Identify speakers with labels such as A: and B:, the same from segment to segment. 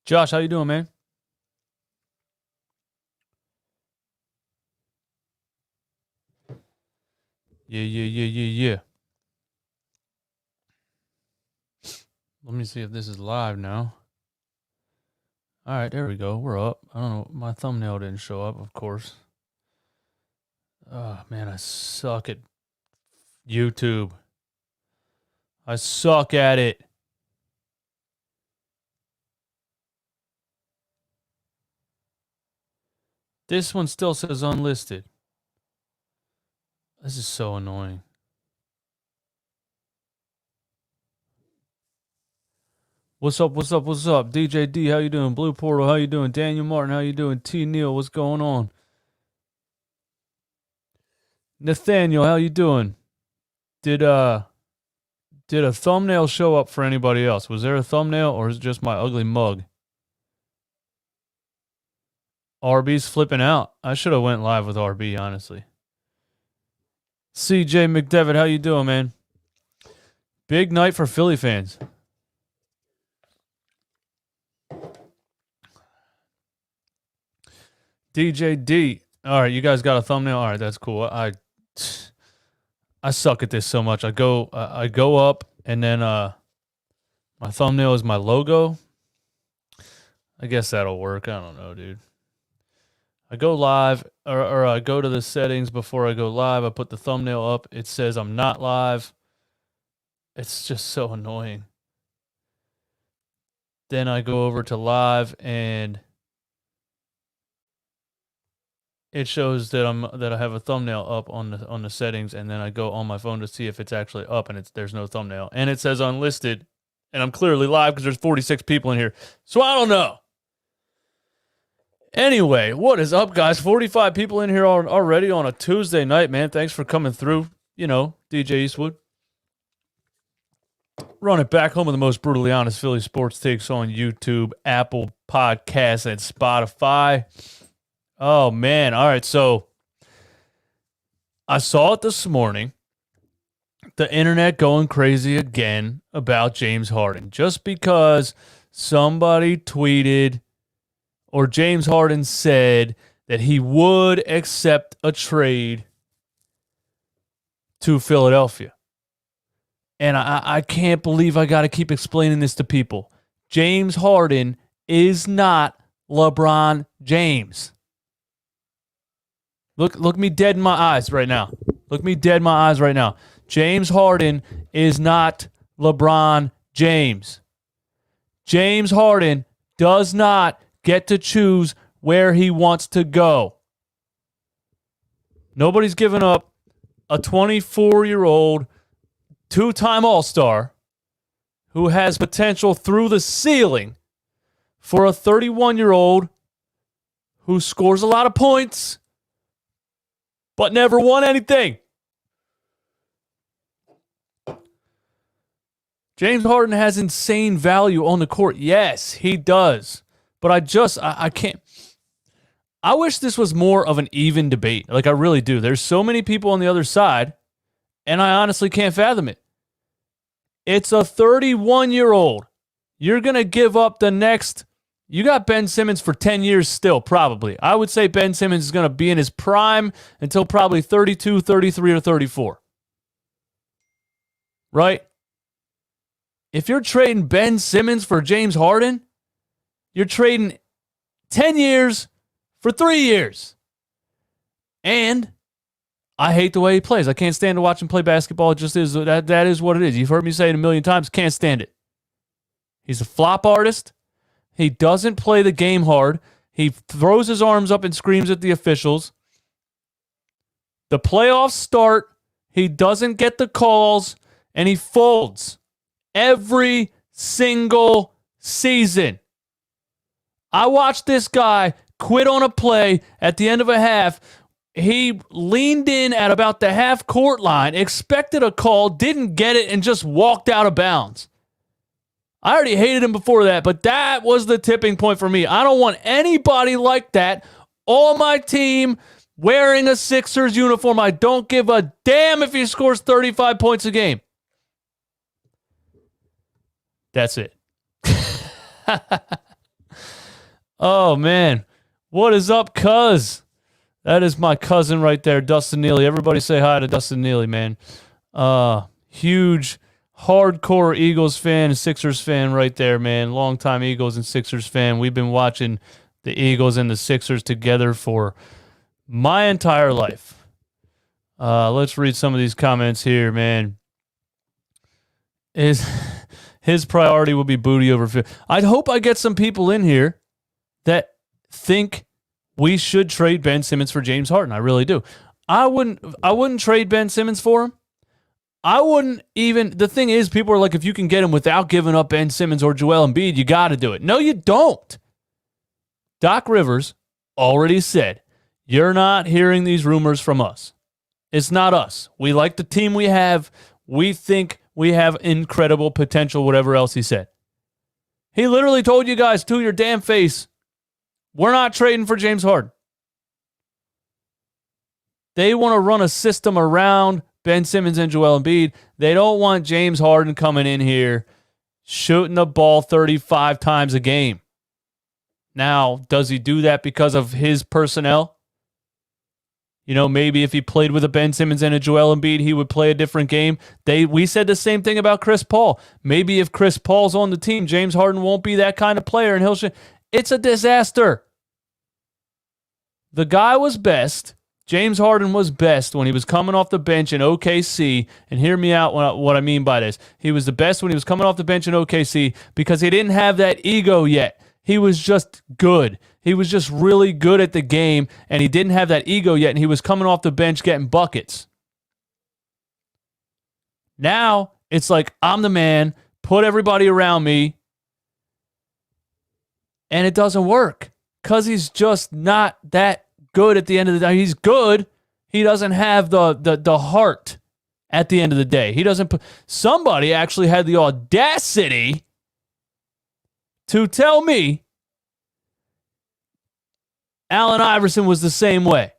A: Josh, how you doing, man? Yeah. Let me see if this is live now. All right, there we go. We're up. I don't know. My thumbnail didn't show up, of course. Oh, man, I suck at YouTube. I suck at it. This one still says unlisted. This is so annoying. What's up? DJ D, how you doing? Blue Portal, how you doing? Daniel Martin, how you doing? T Neil, what's going on? Nathaniel, how you doing? Did a thumbnail show up for anybody else? Was there a thumbnail or is it just my ugly mug? RB's flipping out. I should have went live with RB, honestly. CJ McDevitt, how you doing, man? Big night for Philly fans. DJ D. All right, you guys got a thumbnail? All right, that's cool. I suck at this so much. I go up and then my thumbnail is my logo. I guess that'll work. I don't know, dude. I go live or I go to the settings before I go live. I put the thumbnail up. It says I'm not live. It's just so annoying. Then I go over to live and it shows that I have a thumbnail up on the settings, and then I go on my phone to see if it's actually up, and there's no thumbnail, and it says unlisted, and I'm clearly live because there's 46 people in here, so I don't know. Anyway, what is up, guys? 45 people in here already on a Tuesday night, man. Thanks for coming through. You know, DJ Eastwood. Run it back home with the most brutally honest Philly sports takes on YouTube, Apple Podcasts, and Spotify. Oh, man. All right, so I saw it this morning. The internet going crazy again about James Harden. Just because somebody tweeted or James Harden said that he would accept a trade to Philadelphia. And I can't believe I got to keep explaining this to people. James Harden is not LeBron James. Look me dead in my eyes right now. Look me dead in my eyes right now. James Harden is not LeBron James. James Harden does not get to choose where he wants to go. Nobody's given up a 24-year-old two-time All-Star who has potential through the ceiling for a 31-year-old who scores a lot of points but never won anything. James Harden has insane value on the court. Yes, he does. But I can't. I wish this was more of an even debate. Like, I really do. There's so many people on the other side, and I honestly can't fathom it. It's a 31-year-old. You're going to give up the next. You got Ben Simmons for 10 years still, probably. I would say Ben Simmons is going to be in his prime until probably 32, 33, or 34. Right? If you're trading Ben Simmons for James Harden, you're trading 10 years for 3 years. And I hate the way he plays. I can't stand to watch him play basketball. It just is. That is what it is. You've heard me say it a million times. Can't stand it. He's a flop artist. He doesn't play the game hard. He throws his arms up and screams at the officials. The playoffs start. He doesn't get the calls, and he folds every single season. I watched this guy quit on a play at the end of a half. He leaned in at about the half-court line, expected a call, didn't get it, and just walked out of bounds. I already hated him before that, but that was the tipping point for me. I don't want anybody like that on my team wearing a Sixers uniform. I don't give a damn if he scores 35 points a game. That's it. Oh, man. What is up, cuz? That is my cousin right there, Dustin Neely. Everybody say hi to Dustin Neely, man. Huge, hardcore Eagles fan, Sixers fan right there, man. Longtime Eagles and Sixers fan. We've been watching the Eagles and the Sixers together for my entire life. Let's read some of these comments here, man. His priority will be booty over fit. I'd hope I get some people in here that think we should trade Ben Simmons for James Harden. I really do. I wouldn't trade Ben Simmons for him. I wouldn't even. The thing is, people are like, if you can get him without giving up Ben Simmons or Joel Embiid, you got to do it. No, you don't. Doc Rivers already said, you're not hearing these rumors from us. It's not us. We like the team we have. We think we have incredible potential, whatever else he said. He literally told you guys to your damn face, we're not trading for James Harden. They want to run a system around Ben Simmons and Joel Embiid. They don't want James Harden coming in here shooting the ball 35 times a game. Now, does he do that because of his personnel? You know, maybe if he played with a Ben Simmons and a Joel Embiid, he would play a different game. We said the same thing about Chris Paul. Maybe if Chris Paul's on the team, James Harden won't be that kind of player, and he'll. It's a disaster. The guy was best. James Harden was best when he was coming off the bench in OKC. And hear me out what I mean by this. He was the best when he was coming off the bench in OKC because he didn't have that ego yet. He was just good. He was just really good at the game, and he didn't have that ego yet, and he was coming off the bench getting buckets. Now, it's like, I'm the man, put everybody around me, and it doesn't work because he's just not that good at the end of the day. He's good. He doesn't have the heart at the end of the day. He doesn't put. Somebody actually had the audacity to tell me Allen Iverson was the same way.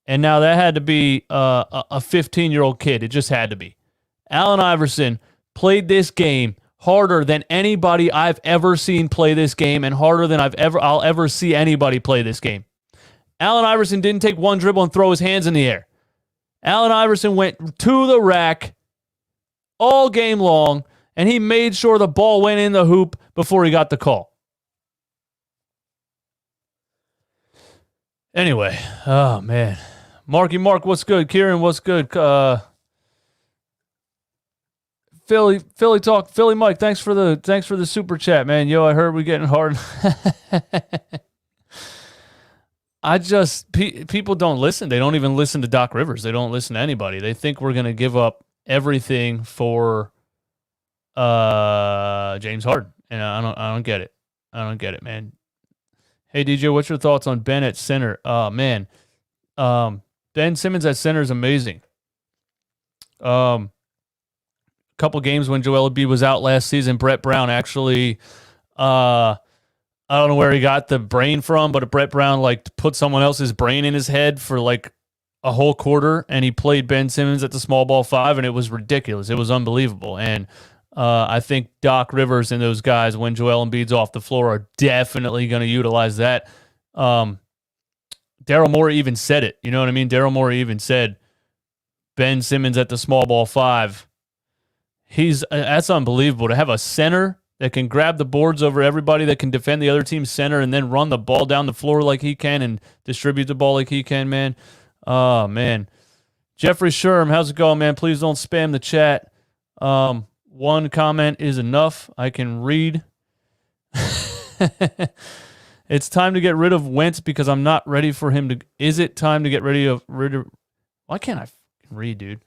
A: And now that had to be a 15-year-old kid. It just had to be. Allen Iverson played this game harder than anybody I've ever seen play this game, and harder than I'll ever see anybody play this game. Allen Iverson didn't take one dribble and throw his hands in the air. Allen Iverson went to the rack all game long, and he made sure the ball went in the hoop before he got the call. Anyway, oh man. Marky Mark, what's good? Kieran, what's good? Philly talk, Philly Mike, thanks for the super chat, man. Yo, I heard we're getting hard. People don't listen. They don't even listen to Doc Rivers. They don't listen to anybody. They think we're gonna give up everything for James Harden, and I don't get it. I don't get it, man. Hey DJ, what's your thoughts on Ben at center? Oh man, Ben Simmons at center is amazing. Couple games when Joel Embiid was out last season, Brett Brown actually, I don't know where he got the brain from, but Brett Brown like put someone else's brain in his head for like a whole quarter, and he played Ben Simmons at the small ball 5, and it was ridiculous. It was unbelievable. And I think Doc Rivers and those guys, when Joel Embiid's off the floor, are definitely going to utilize that. Daryl Morey even said it. You know what I mean? Daryl Morey even said Ben Simmons at the small ball 5. That's unbelievable to have a center that can grab the boards over everybody, that can defend the other team's center, and then run the ball down the floor like he can and distribute the ball like he can, man. Oh, man. Jeffrey Sherm, how's it going, man? Please don't spam the chat. One comment is enough. I can read. It's time to get rid of Wentz because I'm not ready for him to. Is it time to get rid of? Why can't I read, dude?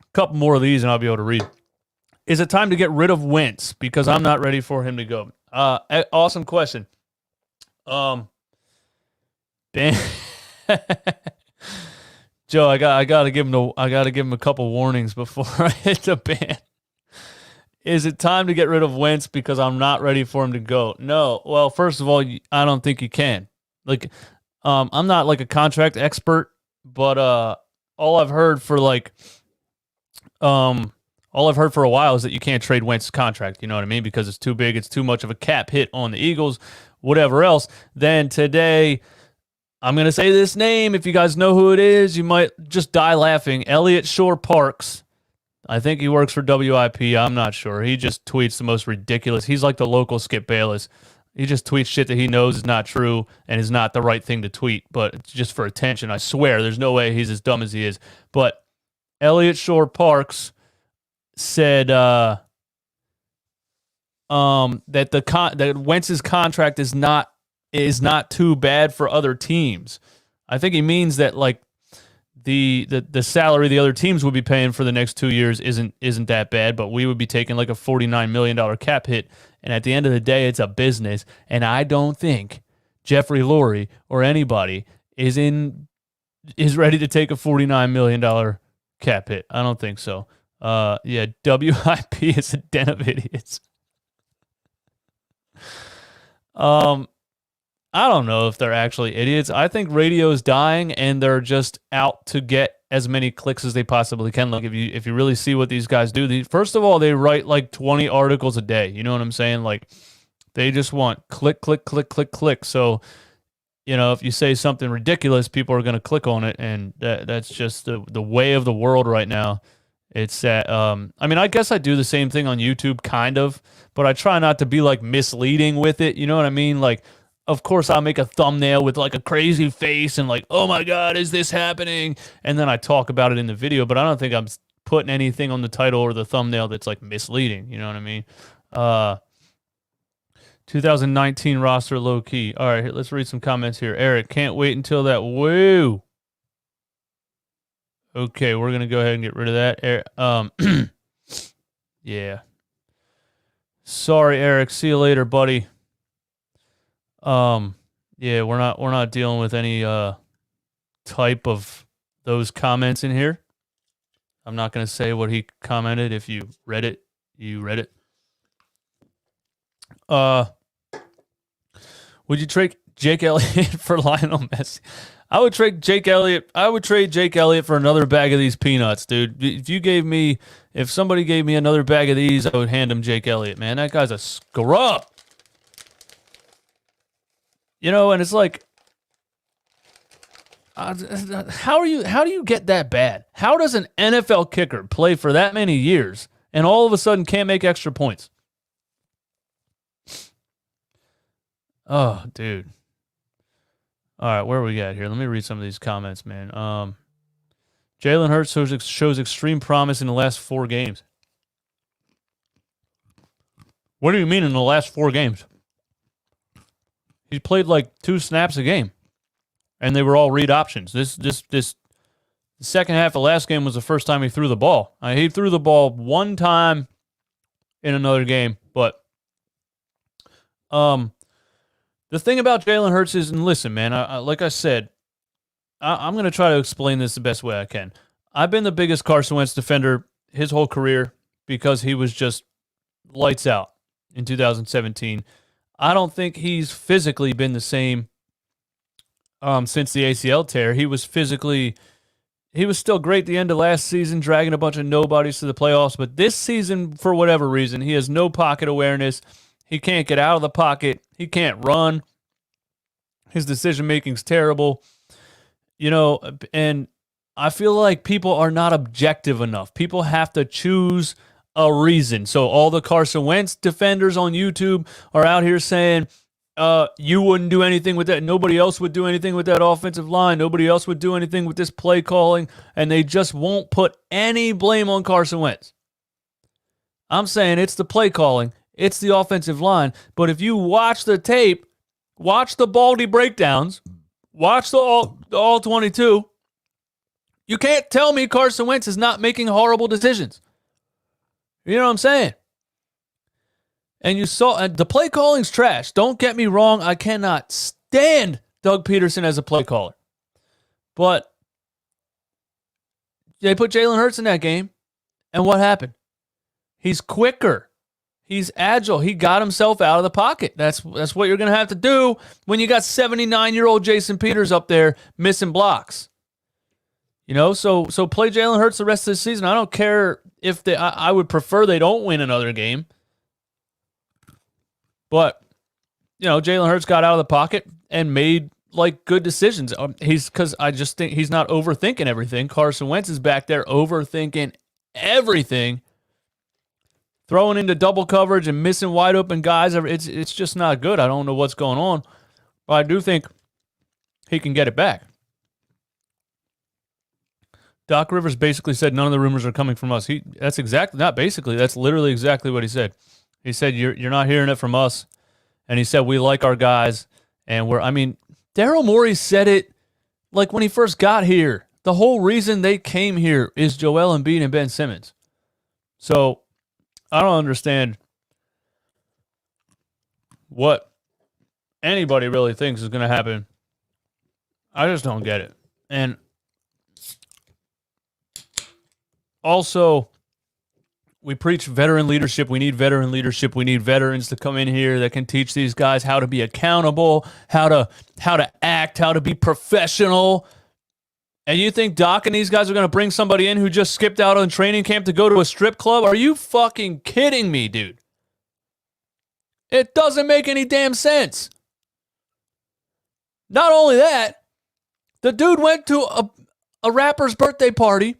A: A couple more of these and I'll be able to read. Is it time to get rid of Wentz because I'm not ready for him to go? Awesome question. Ben, Joe, I gotta give him a couple warnings before I hit the ban. Is it time to get rid of Wentz because I'm not ready for him to go? No. Well, first of all, I don't think you can. Like, I'm not like a contract expert, but all I've heard for like, All I've heard for a while is that you can't trade Wentz's contract, you know what I mean? Because it's too big, it's too much of a cap hit on the Eagles, whatever else. Then today, I'm going to say this name. If you guys know who it is, you might just die laughing. Elliott Shore-Parks. I think he works for WIP. I'm not sure. He just tweets the most ridiculous. He's like the local Skip Bayless. He just tweets shit that he knows is not true and is not the right thing to tweet, but it's just for attention. I swear, there's no way he's as dumb as he is. But Elliott Shore-Parks said that that Wentz's contract is not too bad for other teams. I think he means that like the salary the other teams would be paying for the next 2 years isn't that bad, but we would be taking like a $49 million cap hit. And at the end of the day, it's a business. And I don't think Jeffrey Lurie or anybody is ready to take a $49 million cap hit. I don't think so. Yeah, WIP is a den of idiots. I don't know if they're actually idiots. I think radio is dying, and they're just out to get as many clicks as they possibly can. Like if you really see what these guys do, first of all, they write like 20 articles a day. You know what I'm saying? Like they just want click, click, click, click, click. So, you know, if you say something ridiculous, people are going to click on it, and that's just the way of the world right now. It's that, I mean, I guess I do the same thing on YouTube, kind of, but I try not to be like misleading with it. You know what I mean? Like, of course, I'll make a thumbnail with like a crazy face and like, oh my God, is this happening? And then I talk about it in the video, but I don't think I'm putting anything on the title or the thumbnail that's like misleading. You know what I mean? 2019 roster low key. All right, let's read some comments here. Eric, can't wait until that. Woo. Okay, we're going to go ahead and get rid of that. Yeah. Sorry, Eric. See you later, buddy. Yeah, we're not dealing with any type of those comments in here. I'm not going to say what he commented. If you read it, you read it. Would you trade Jake Elliott for Lionel Messi? I would trade Jake Elliott. I would trade Jake Elliott for another bag of these peanuts, dude. If somebody gave me another bag of these, I would hand him Jake Elliott, man. That guy's a scrub. You know, and it's like, how do you get that bad? How does an NFL kicker play for that many years and all of a sudden can't make extra points? Oh, dude. All right, where are we at here? Let me read some of these comments, man. Jalen Hurts shows extreme promise in the last 4 games. What do you mean in the last 4 games? He played like 2 snaps a game, and they were all read options. This the second half of last game was the first time he threw the ball. He threw the ball 1 time in another game, but the thing about Jalen Hurts is, and listen, man, like I said, I'm going to try to explain this the best way I can. I've been the biggest Carson Wentz defender his whole career because he was just lights out in 2017. I don't think he's physically been the same since the ACL tear. He was still great at the end of last season, dragging a bunch of nobodies to the playoffs. But this season, for whatever reason, he has no pocket awareness. He can't get out of the pocket. He can't run. His decision-making's terrible. You know, and I feel like people are not objective enough. People have to choose a reason. So all the Carson Wentz defenders on YouTube are out here saying, you wouldn't do anything with that. Nobody else would do anything with that offensive line. Nobody else would do anything with this play calling. And they just won't put any blame on Carson Wentz. I'm saying it's the play calling. It's the offensive line. But if you watch the tape, watch the Baldy breakdowns, watch the all 22, you can't tell me Carson Wentz is not making horrible decisions. You know what I'm saying? And you saw the play calling's trash. Don't get me wrong. I cannot stand Doug Peterson as a play caller. But they put Jalen Hurts in that game. And what happened? He's quicker. He's agile. He got himself out of the pocket. That's what you're going to have to do when you got 79-year-old Jason Peters up there missing blocks. You know, so play Jalen Hurts the rest of the season. I don't care if they, I would prefer they don't win another game. But, Jalen Hurts got out of the pocket and made good decisions. Because I just think he's not overthinking everything. Carson Wentz is back there overthinking everything, throwing into double coverage and missing wide open guys. It's just not good. I don't know what's going on, but I do think he can get it back. Doc Rivers basically said none of the rumors are coming from us. That's literally exactly what he said. He said you're not hearing it from us, and he said we like our guys, and Daryl Morey said it when he first got here. The whole reason they came here is Joel Embiid and Ben Simmons. So I don't understand what anybody really thinks is going to happen. I just don't get it. And also, we preach veteran leadership. We need veteran leadership. We need veterans to come in here that can teach these guys how to be accountable, how to act, how to be professional. And you think Doc and these guys are going to bring somebody in who just skipped out on training camp to go to a strip club? Are you fucking kidding me, dude? It doesn't make any damn sense. Not only that, the dude went to a rapper's birthday party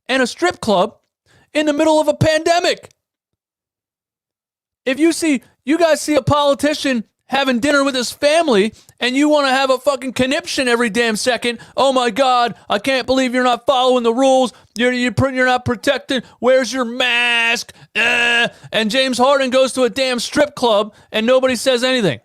A: and a strip club in the middle of a pandemic. If you guys see a politician having dinner with his family and you want to have a fucking conniption every damn second, oh my God, I can't believe you're not following the rules. You're not protected. Where's your mask? And James Harden goes to a damn strip club and nobody says anything.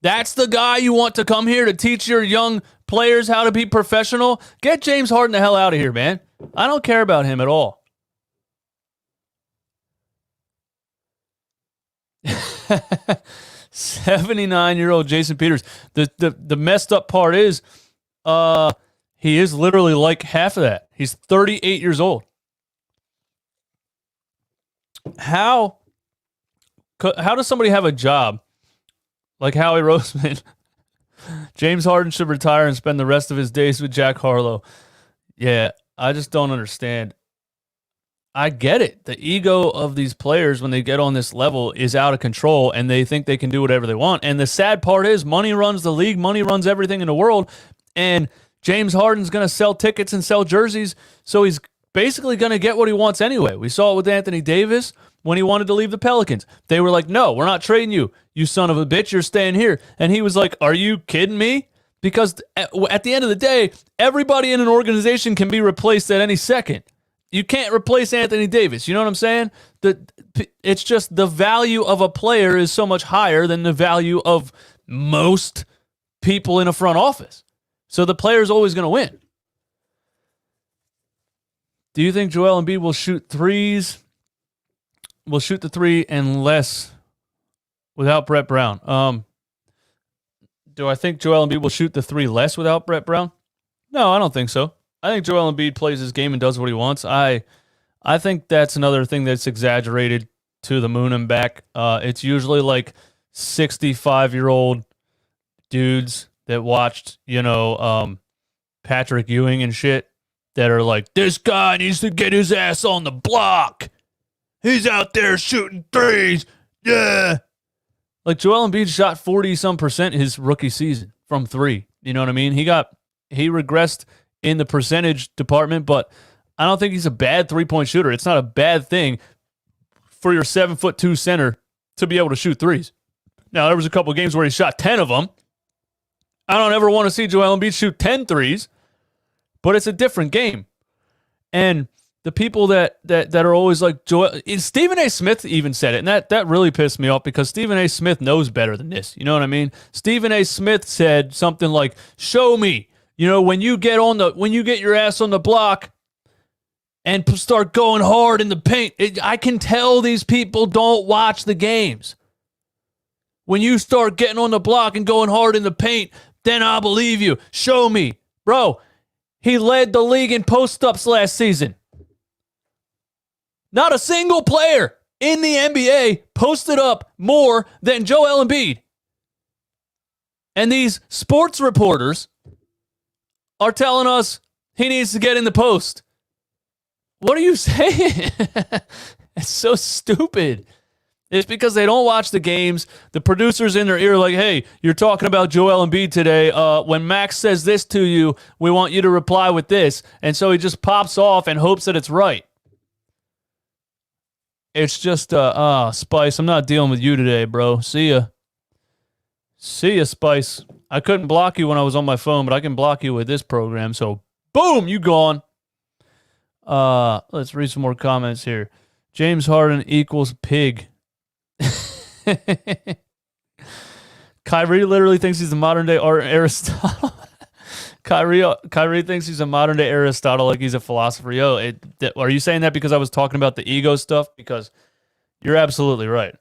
A: That's the guy you want to come here to teach your young players how to be professional? Get James Harden the hell out of here, man. I don't care about him at all. 79-year-old Jason Peters. The messed up part is he is literally like half of that. He's 38 years old. How does somebody have a job like Howie Roseman? James Harden should retire and spend the rest of his days with Jack Harlow. Yeah, I just don't understand. I get it. The ego of these players when they get on this level is out of control and they think they can do whatever they want. And the sad part is money runs the league. Money runs everything in the world. And James Harden's going to sell tickets and sell jerseys. So he's basically going to get what he wants anyway. We saw it with Anthony Davis when he wanted to leave the Pelicans. They were like, no, we're not trading you. You son of a bitch, you're staying here. And he was like, are you kidding me? Because at the end of the day, everybody in an organization can be replaced at any second. You can't replace Anthony Davis. You know what I'm saying? It's just the value of a player is so much higher than the value of most people in a front office. So the player's always going to win. Do you think Joel Embiid will shoot threes? Will shoot the three and less without Brett Brown? Do I think Joel Embiid will shoot the three less without Brett Brown? No, I don't think so. I think Joel Embiid plays his game and does what he wants. I think that's another thing that's exaggerated to the moon and back. It's usually like 65-year-old dudes that watched, Patrick Ewing and shit that are like, this guy needs to get his ass on the block. He's out there shooting threes. Yeah. Like Joel Embiid shot 40-some% his rookie season from three. You know what I mean? He regressed in the percentage department, but I don't think he's a bad three-point shooter. It's not a bad thing for your 7'2" center to be able to shoot threes. Now, there was a couple games where he shot 10 of them. I don't ever want to see Joel Embiid shoot 10 threes, but it's a different game. And the people that are always like, Stephen A. Smith even said it, and that really pissed me off because Stephen A. Smith knows better than this. You know what I mean? Stephen A. Smith said something like, show me. When you get your ass on the block and start going hard in the paint, I can tell these people don't watch the games. When you start getting on the block and going hard in the paint, then I'll believe you. Show me. Bro, he led the league in post-ups last season. Not a single player in the NBA posted up more than Joel Embiid. And these sports reporters are telling us he needs to get in the post. What are you saying? It's so stupid. It's because they don't watch the games. The producer's in their ear like, hey, you're talking about Joel Embiid today. When Max says this to you, we want you to reply with this. And so he just pops off and hopes that it's right. It's just, Spice, I'm not dealing with you today, bro. See ya. See ya, Spice. I couldn't block you when I was on my phone, but I can block you with this program. So, boom, you gone. Let's read some more comments here. James Harden equals pig. Kyrie literally thinks he's the modern day Aristotle. Kyrie thinks he's a modern day Aristotle, like he's a philosopher. Yo, are you saying that because I was talking about the ego stuff? Because you're absolutely right.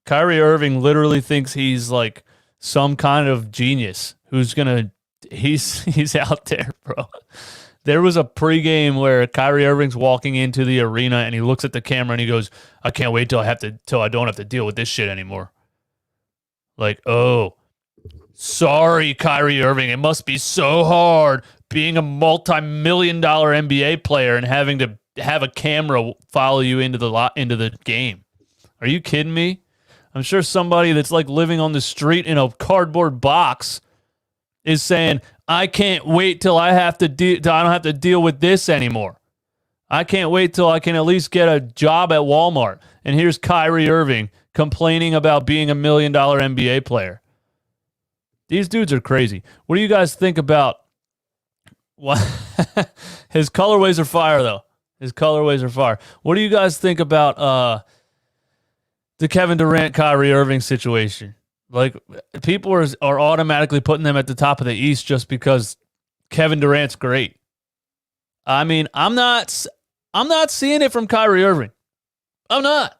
A: Kyrie Irving literally thinks he's like some kind of genius he's out there, bro. There was a pregame where Kyrie Irving's walking into the arena and he looks at the camera and he goes, I can't wait till I don't have to deal with this shit anymore. Like, oh, sorry, Kyrie Irving. It must be so hard being a multi-million-dollar NBA player and having to have a camera follow you into the game. Are you kidding me? I'm sure somebody that's like living on the street in a cardboard box is saying, I can't wait till I don't have to deal with this anymore. I can't wait till I can at least get a job at Walmart. And here's Kyrie Irving complaining about being $1 million NBA player. These dudes are crazy. What do you guys think about what his colorways are fire though? His colorways are fire. What do you guys think about the Kevin Durant Kyrie Irving situation? Like, people are automatically putting them at the top of the East just because Kevin Durant's great. I mean, I'm not seeing it from Kyrie Irving. I'm not.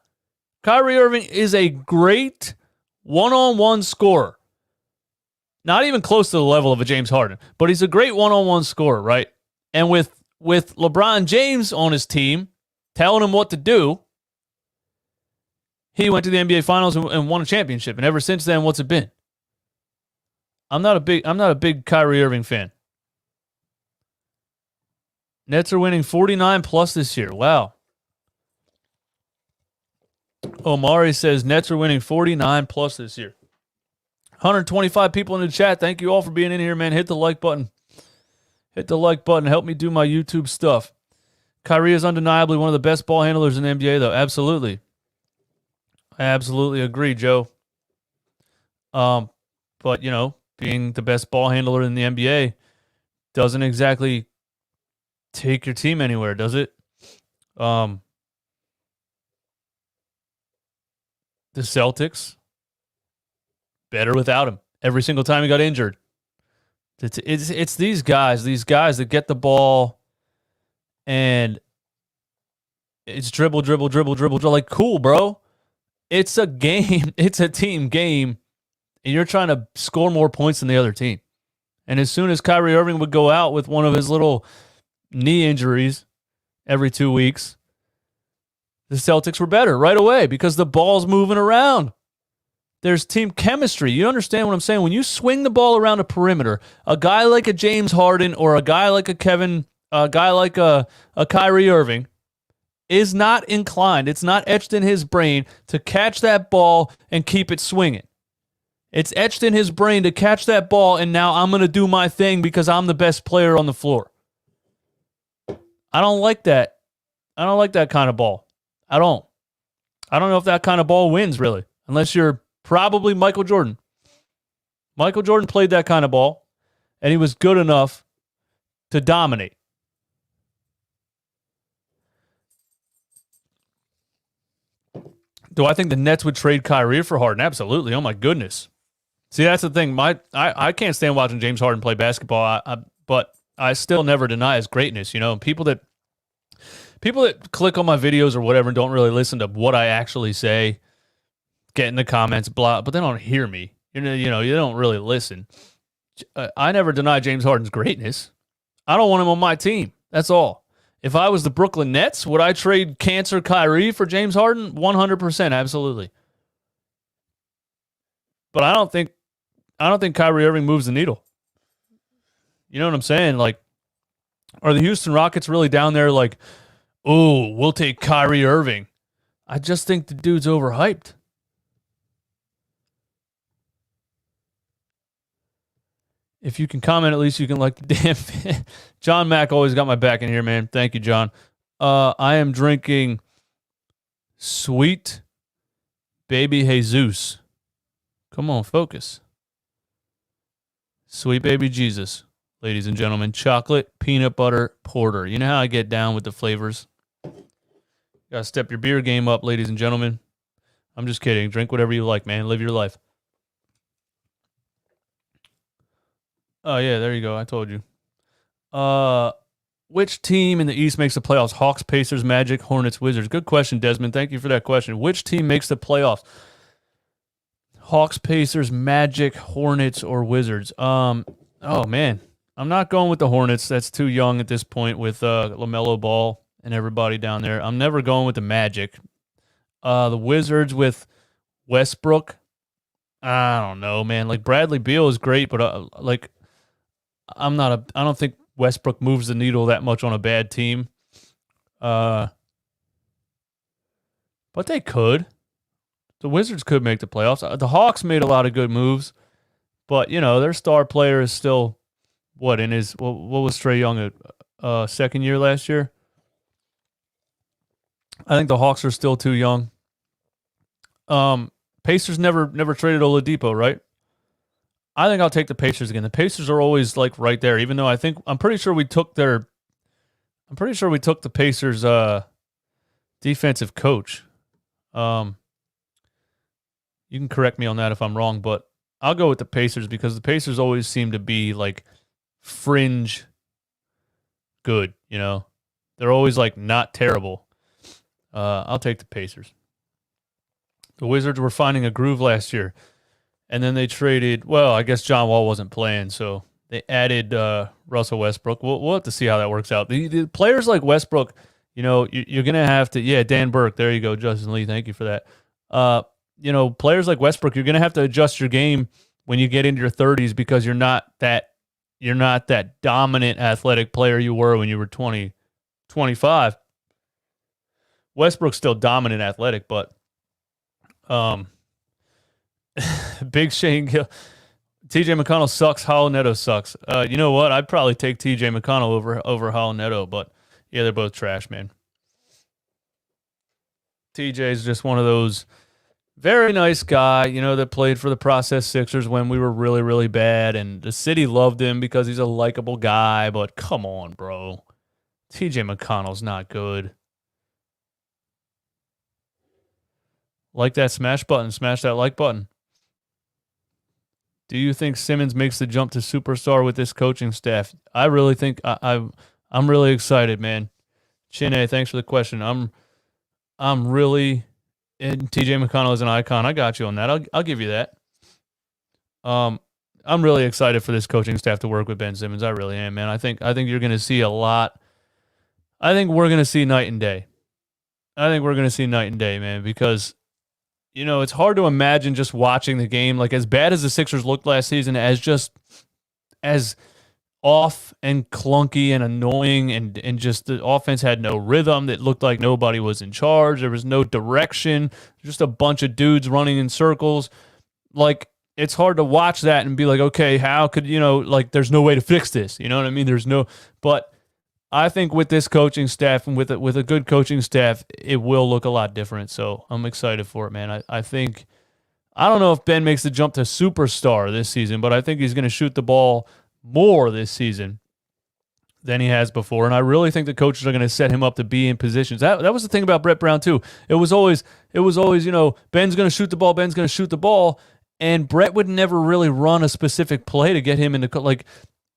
A: Kyrie Irving is a great one-on-one scorer. Not even close to the level of a James Harden, but he's a great one-on-one scorer, right? And with LeBron James on his team telling him what to do, he went to the NBA Finals and won a championship. And ever since then, what's it been? I'm not a big Kyrie Irving fan. Nets are winning 49 plus this year. Wow. Omari says Nets are winning 49 plus this year. 125 people in the chat. Thank you all for being in here, man. Hit the like button. Hit the like button. Help me do my YouTube stuff. Kyrie is undeniably one of the best ball handlers in the NBA, though. Absolutely. I absolutely agree, Joe. But, you know, being the best ball handler in the NBA doesn't exactly take your team anywhere, does it? The Celtics, better without him. Every single time he got injured. It's these guys that get the ball and it's dribble. Like, cool, bro. It's a game. It's a team game. And you're trying to score more points than the other team. And as soon as Kyrie Irving would go out with one of his little knee injuries every 2 weeks, the Celtics were better right away because the ball's moving around. There's team chemistry. You understand what I'm saying? When you swing the ball around a perimeter, a guy like a James Harden or a guy like a Kyrie Irving is not inclined. It's not etched in his brain to catch that ball and keep it swinging. It's etched in his brain to catch that ball and now I'm going to do my thing because I'm the best player on the floor. I don't like that. I don't like that kind of ball. I don't know if that kind of ball wins, really, unless you're probably Michael Jordan. Michael Jordan played that kind of ball, and he was good enough to dominate. Do I think the Nets would trade Kyrie for Harden? Absolutely. Oh, my goodness. See, that's the thing. I can't stand watching James Harden play basketball, but I still never deny his greatness. You know, people that click on my videos or whatever and don't really listen to what I actually say, get in the comments, blah, but they don't hear me. You don't really listen. I never deny James Harden's greatness. I don't want him on my team. That's all. If I was the Brooklyn Nets, would I trade Cancer Kyrie for James Harden? 100%, absolutely. But I don't think Kyrie Irving moves the needle. You know what I'm saying? Like, are the Houston Rockets really down there like, Oh, we'll take Kyrie Irving. I just think the dude's overhyped. If you can comment, at least you can like the damn. John Mack always got my back in here, man. Thank you, John. I am drinking Sweet Baby Jesus. Come on, focus. Sweet Baby Jesus, ladies and gentlemen. Chocolate peanut butter porter. You know how I get down with the flavors? Gotta step your beer game up, ladies and gentlemen. I'm just kidding. Drink whatever you like, man. Live your life. Oh, yeah, there you go. I told you. Which team in the East makes the playoffs? Hawks, Pacers, Magic, Hornets, Wizards. Good question, Desmond. Thank you for that question. Which team makes the playoffs? Hawks, Pacers, Magic, Hornets, or Wizards? Oh, man. I'm not going with the Hornets. That's too young at this point with LaMelo Ball and everybody down there. I'm never going with the Magic. The Wizards with Westbrook. I don't know, man. Like, Bradley Beal is great, but I don't think Westbrook moves the needle that much on a bad team. But they could. The Wizards could make the playoffs. The Hawks made a lot of good moves, but their star player is still what was Trae Young at second year last year? I think the Hawks are still too young. Pacers never traded Oladipo, right? I think I'll take the Pacers again. The Pacers are always like right there, even though I'm pretty sure we took the Pacers defensive coach. You can correct me on that if I'm wrong, but I'll go with the Pacers because the Pacers always seem to be like fringe good, They're always like not terrible. I'll take the Pacers. The Wizards were finding a groove last year, and then they traded, well, I guess John Wall wasn't playing, so they added Russell Westbrook. We'll have to see how that works out. The players like Westbrook, you're going to have to, Dan Burke, there you go, Justin Lee, thank you for that. Players like Westbrook, you're going to have to adjust your game when you get into your 30s because you're not that dominant athletic player you were when you were 20, 25. Westbrook's still dominant athletic, but Big Shane Gill, TJ McConnell sucks, Howell Neto sucks. You know what? I'd probably take TJ McConnell over Howell Neto, but yeah, they're both trash, man. TJ's just one of those very nice guy, that played for the Process Sixers when we were really, really bad, and the city loved him because he's a likable guy, but come on, bro. TJ McConnell's not good. Like that smash button. Smash that like button. Do you think Simmons makes the jump to superstar with this coaching staff? I really think I'm really excited, man. Chinne, thanks for the question. I'm really, and TJ McConnell is an icon. I got you on that. I'll give you that. I'm really excited for this coaching staff to work with Ben Simmons. I really am, man. I think you're going to see a lot. I think we're going to see night and day. Man, because it's hard to imagine just watching the game, like as bad as the Sixers looked last season, as off and clunky and annoying and just the offense had no rhythm. It looked like nobody was in charge. There was no direction, just a bunch of dudes running in circles. Like, it's hard to watch that and be like, okay, how could, there's no way to fix this. You know what I mean? But I think with this coaching staff and with a good coaching staff, it will look a lot different. So I'm excited for it, man. I think, I don't know if Ben makes the jump to superstar this season, but I think he's going to shoot the ball more this season than he has before. And I really think the coaches are going to set him up to be in positions. That was the thing about Brett Brown too. It was always, Ben's going to shoot the ball. And Brett would never really run a specific play to get him into,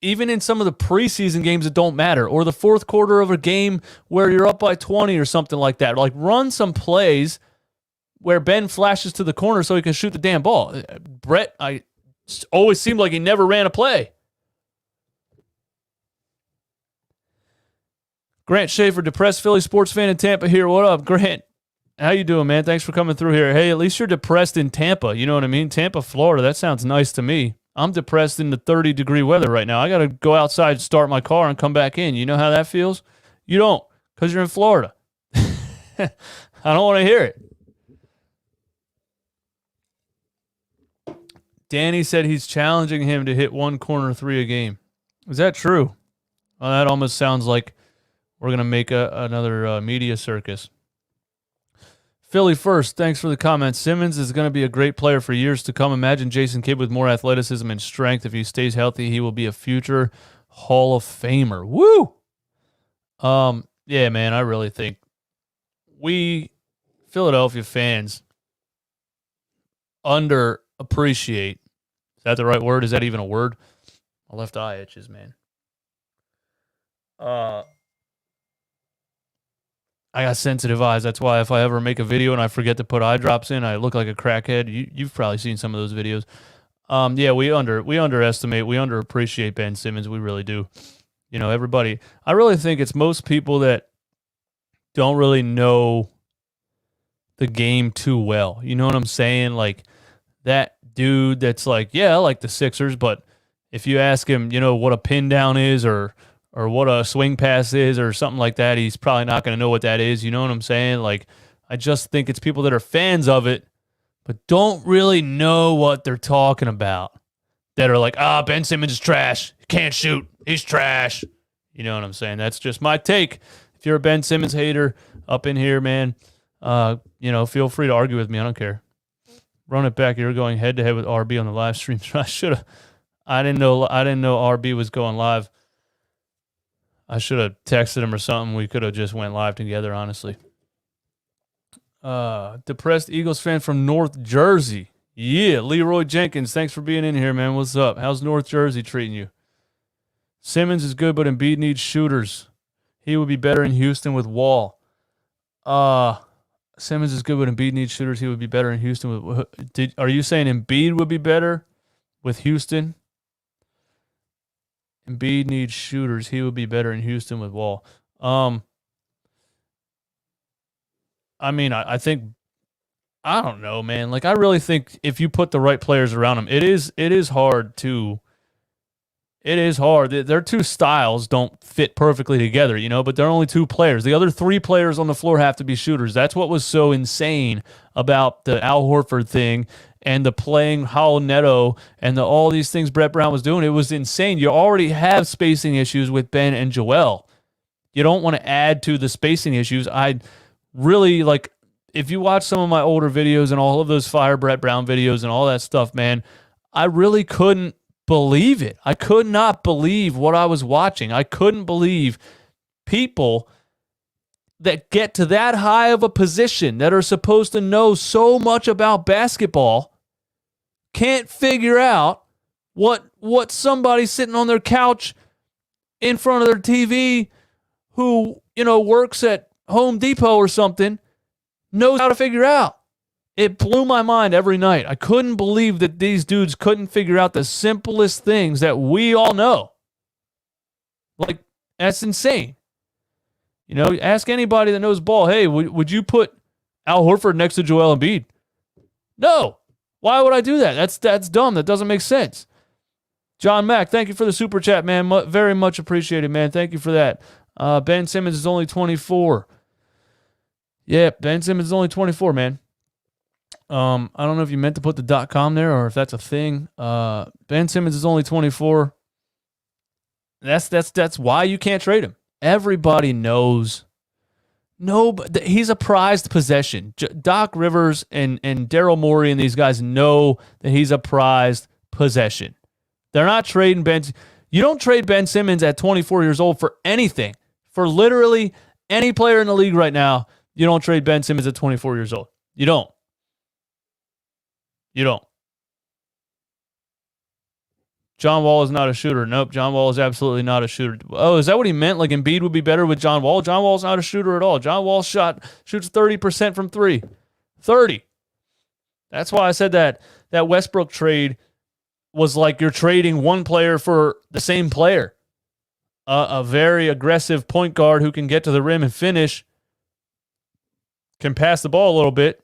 A: even in some of the preseason games that don't matter, or the fourth quarter of a game where you're up by 20 or something like that. Run some plays where Ben flashes to the corner so he can shoot the damn ball. Brett, I always seemed like he never ran a play. Grant Schaefer, depressed Philly sports fan in Tampa here. What up, Grant? How you doing, man? Thanks for coming through here. Hey, at least you're depressed in Tampa. You know what I mean? Tampa, Florida. That sounds nice to me. I'm depressed in the 30-degree weather right now. I got to go outside, start my car, and come back in. You know how that feels? You don't, because you're in Florida. I don't want to hear it. Danny said he's challenging him to hit 1 corner 3 a game. Is that true? Well, that almost sounds like we're going to make another media circus. Philly first, thanks for the comment. Simmons is going to be a great player for years to come. Imagine Jason Kidd with more athleticism and strength. If he stays healthy, he will be a future Hall of Famer. Woo! Yeah, man, I really think we Philadelphia fans underappreciate. Is that the right word? Is that even a word? My left eye itches, man. I got sensitive eyes. That's why if I ever make a video and I forget to put eye drops in, I look like a crackhead. You've probably seen some of those videos. Yeah, we underestimate, we underappreciate Ben Simmons. We really do. You know, everybody. I really think it's most people that don't really know the game too well. You know what I'm saying? Like that dude that's like, yeah, I like the Sixers, but if you ask him, you know, what a pin down is or what a swing pass is or something like that, he's probably not going to know what that is. You know what I'm saying? Like, I just think it's people that are fans of it, but don't really know what they're talking about, that are like, Ben Simmons is trash. He can't shoot. He's trash. You know what I'm saying? That's just my take. If you're a Ben Simmons hater up in here, man, you know, feel free to argue with me. I don't care. Run it back. You're going head to head with RB on the live stream. I didn't know RB was going live. I should have texted him or something. We could have just went live together, honestly. Depressed Eagles fan from North Jersey. Yeah, Leroy Jenkins, thanks for being in here, man. What's up? How's North Jersey treating you? Simmons is good, but Embiid needs shooters. He would be better in Houston with Wall. Simmons is good, but Embiid needs shooters. He would be better in Houston with... Are you saying Embiid would be better with Houston? Embiid needs shooters. He would be better in Houston with Wall. I mean, I think, I don't know, man. Like, I really think if you put the right players around him, it is hard to, it is hard. Their two styles don't fit perfectly together, you know, but they're only two players. The other three players on the floor have to be shooters. That's what was so insane about the Al Horford thing and the playing Howell Neto and all these things Brett Brown was doing. It was insane. You already have spacing issues with Ben and Joel. You don't want to add to the spacing issues. I really, like, if you watch some of my older videos and all of those Fire Brett Brown videos and all that stuff, man, I really couldn't believe it. I could not believe what I was watching. I couldn't believe people that get to that high of a position, that are supposed to know so much about basketball, can't figure out what somebody sitting on their couch in front of their TV who, you know, works at Home Depot or something knows how to figure out. It blew my mind every night. I couldn't believe that these dudes couldn't figure out the simplest things that we all know. Like, that's insane. You know, ask anybody that knows ball, hey, would you put Al Horford next to Joel Embiid? No. Why would I do that? That's dumb. That doesn't make sense. John Mack, thank you for the super chat, man. Very much appreciated, man. Thank you for that. Ben Simmons is only 24. Yeah, Ben Simmons is only 24, man. I don't know if you meant to put the .com there or if that's a thing. Ben Simmons is only 24. That's why you can't trade him. Everybody knows. No, but he's a prized possession. Doc Rivers and Daryl Morey and these guys know that he's a prized possession. They're not trading Ben. You don't trade Ben Simmons at 24 years old for anything. For literally any player in the league right now, you don't trade Ben Simmons at 24 years old. You don't. You don't. John Wall is not a shooter. Nope, John Wall is absolutely not a shooter. Oh, is that what he meant? Like Embiid would be better with John Wall? John Wall's not a shooter at all. John Wall shoots 30% from three. 30. That's why I said that Westbrook trade was like you're trading one player for the same player. A very aggressive point guard who can get to the rim and finish, can pass the ball a little bit,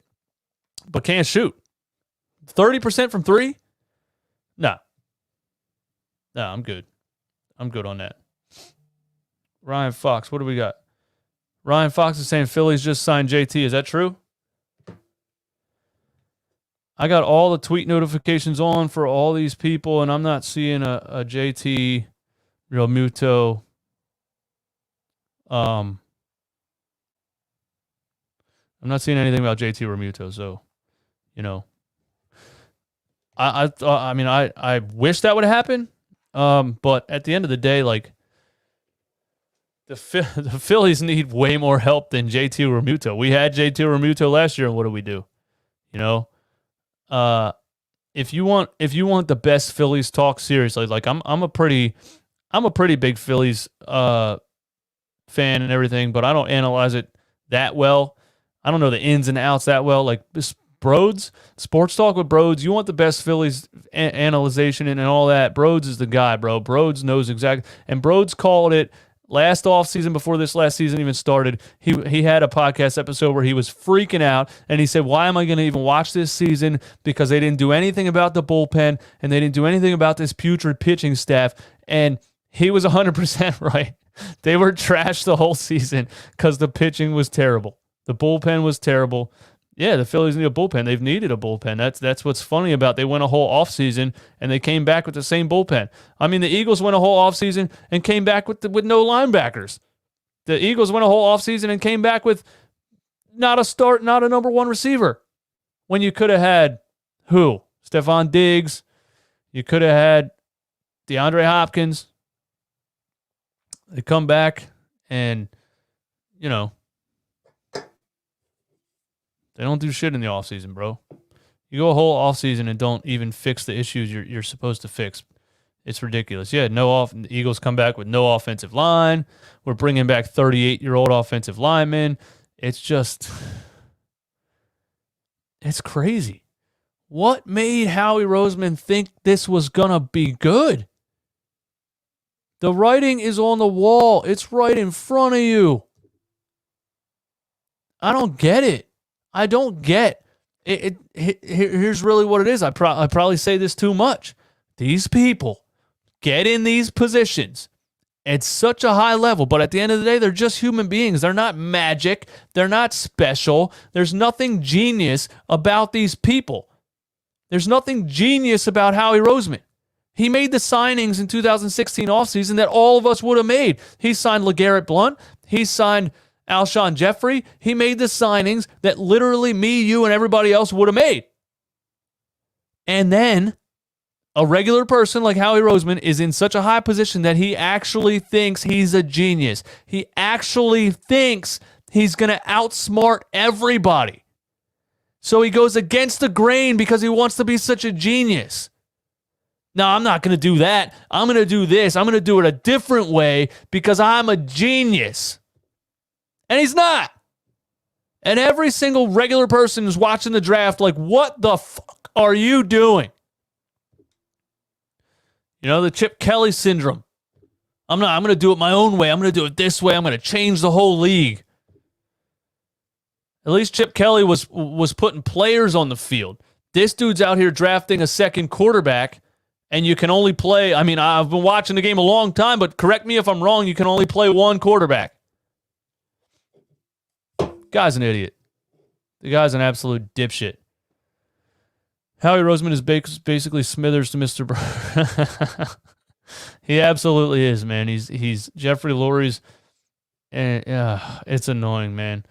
A: but can't shoot. 30% from three? No. No, I'm good. I'm good on that. Ryan Fox, what do we got? Ryan Fox is saying Phillies just signed JT. Is that true? I got all the tweet notifications on for all these people, and I'm not seeing a JT Realmuto. I'm not seeing anything about JT Realmuto, so I wish that would happen. But at the end of the day, like the Phillies need way more help than JT Realmuto. We had JT Realmuto last year, and what do we do? If you want the best Phillies talk seriously, like I'm a pretty big Phillies fan and everything, but I don't analyze it that well. I don't know the ins and outs that well. Like this Broads, Sports Talk with Broads, you want the best Phillies analyzation and all that. Broads is the guy, bro. Broads knows exactly. And Broads called it last offseason before this last season even started. He had a podcast episode where he was freaking out, and he said, why am I going to even watch this season? Because they didn't do anything about the bullpen, and they didn't do anything about this putrid pitching staff. And he was 100% right. They were trashed the whole season because the pitching was terrible. The bullpen was terrible. Yeah, the Phillies need a bullpen. They've needed a bullpen. That's what's funny about it. They went a whole offseason, and they came back with the same bullpen. I mean, the Eagles went a whole offseason and came back with no linebackers. The Eagles went a whole offseason and came back with not a number one receiver. When you could have had who? Stephon Diggs. You could have had DeAndre Hopkins. They come back and, they don't do shit in the offseason, bro. You go a whole offseason and don't even fix the issues you're supposed to fix. It's ridiculous. Yeah, the Eagles come back with no offensive line. We're bringing back 38-year-old offensive linemen. It's crazy. What made Howie Roseman think this was going to be good? The writing is on the wall. It's right in front of you. I don't get it. I don't get it. Here's really what it is. I probably say this too much. These people get in these positions at such a high level, but at the end of the day, they're just human beings. They're not magic. They're not special. There's nothing genius about these people. There's nothing genius about Howie Roseman. He made the signings in 2016 offseason that all of us would have made. He signed LeGarrette Blount. He signed Alshon Jeffrey. He made the signings that literally me, you, and everybody else would have made. And then a regular person like Howie Roseman is in such a high position that he actually thinks he's a genius. He actually thinks he's going to outsmart everybody. So he goes against the grain because he wants to be such a genius. No, I'm not going to do that. I'm going to do this. I'm going to do it a different way because I'm a genius. And he's not. And every single regular person who's watching the draft like, what the fuck are you doing? The Chip Kelly syndrome. I'm going to do it my own way. I'm going to do it this way. I'm going to change the whole league. At least Chip Kelly was putting players on the field. This dude's out here drafting a second quarterback, and you can only play, I've been watching the game a long time, but correct me if I'm wrong, you can only play one quarterback. Guy's an idiot. The guy's an absolute dipshit. Howie Roseman is basically Smithers to Mr. Burr. He absolutely is, man. He's Jeffrey Lurie's, and it's annoying, man.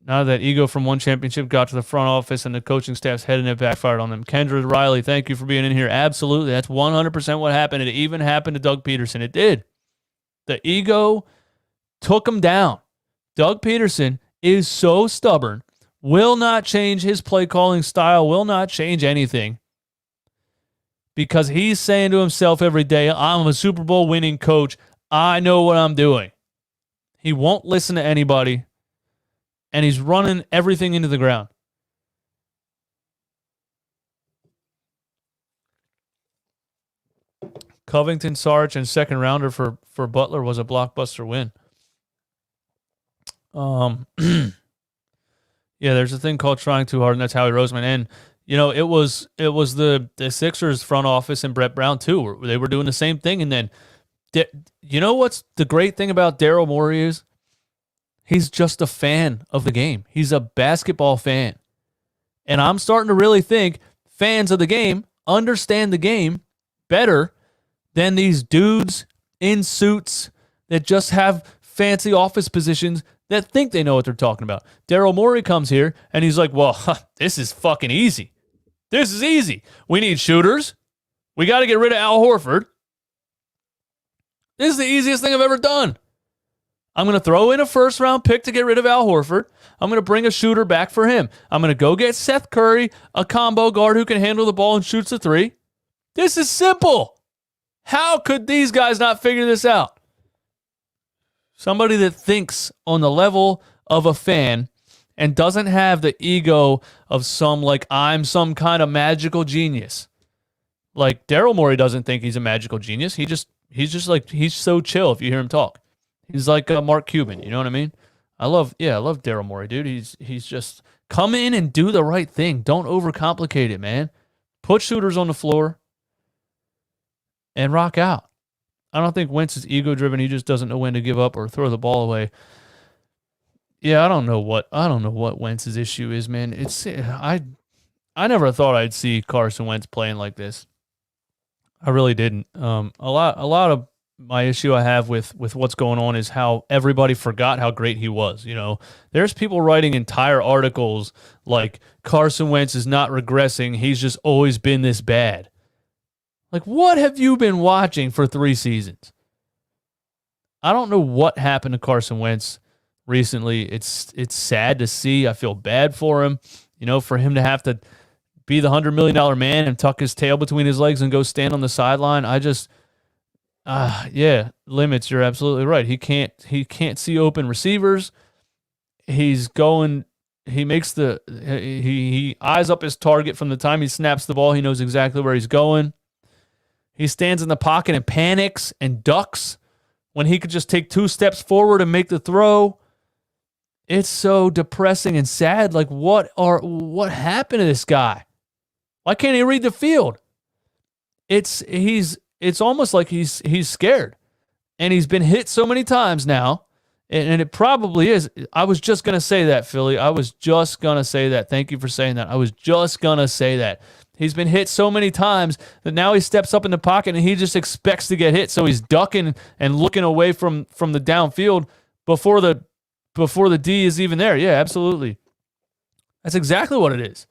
A: Now that ego from one championship got to the front office and the coaching staff's head and it backfired on them. Kendra Riley, thank you for being in here. Absolutely. That's 100% what happened. It even happened to Doug Peterson. It did. The ego took him down. Doug Peterson is so stubborn, will not change his play calling style, will not change anything. Because he's saying to himself every day, I'm a Super Bowl winning coach. I know what I'm doing. He won't listen to anybody. And he's running everything into the ground. Covington, Sarge, and second rounder for Butler was a blockbuster win. Yeah, there's a thing called trying too hard, and that's Howie Roseman. And it was the Sixers front office and Brett Brown too. They were doing the same thing. And then, what's the great thing about Daryl Morey is? He's just a fan of the game. He's a basketball fan. And I'm starting to really think fans of the game understand the game better than these dudes in suits that just have fancy office positions that think they know what they're talking about. Daryl Morey comes here and he's like, well, this is fucking easy. This is easy. We need shooters. We got to get rid of Al Horford. This is the easiest thing I've ever done. I'm going to throw in a first-round pick to get rid of Al Horford. I'm going to bring a shooter back for him. I'm going to go get Seth Curry, a combo guard who can handle the ball and shoots a three. This is simple. How could these guys not figure this out? Somebody that thinks on the level of a fan and doesn't have the ego of I'm some kind of magical genius. Like Daryl Morey doesn't think he's a magical genius. He's so chill if you hear him talk. He's like Mark Cuban, you know what I mean? I love Daryl Morey, dude. He's just come in and do the right thing. Don't overcomplicate it, man. Put shooters on the floor and rock out. I don't think Wentz is ego-driven. He just doesn't know when to give up or throw the ball away. Yeah, I don't know what Wentz's issue is, man. I never thought I'd see Carson Wentz playing like this. I really didn't. A lot of my issue I have with what's going on is how everybody forgot how great he was. You know, there's people writing entire articles like Carson Wentz is not regressing. He's just always been this bad. Like, what have you been watching for 3 seasons? I don't know what happened to Carson Wentz recently. It's sad to see. I feel bad for him. You know, for him to have to be the $100 million man and tuck his tail between his legs and go stand on the sideline. Limits. You're absolutely right. He can't see open receivers. He eyes up his target from the time he snaps the ball. He knows exactly where he's going. He stands in the pocket and panics and ducks when he could just take 2 steps forward and make the throw. It's so depressing and sad. Like, what happened to this guy? Why can't he read the field? It's almost like he's scared. And he's been hit so many times now. And it probably is. I was just going to say that, Philly. I was just going to say that. Thank you for saying that. I was just going to say that. He's been hit so many times that now he steps up in the pocket and he just expects to get hit. So he's ducking and looking away from the downfield before the D is even there. Yeah, absolutely. That's exactly what it is.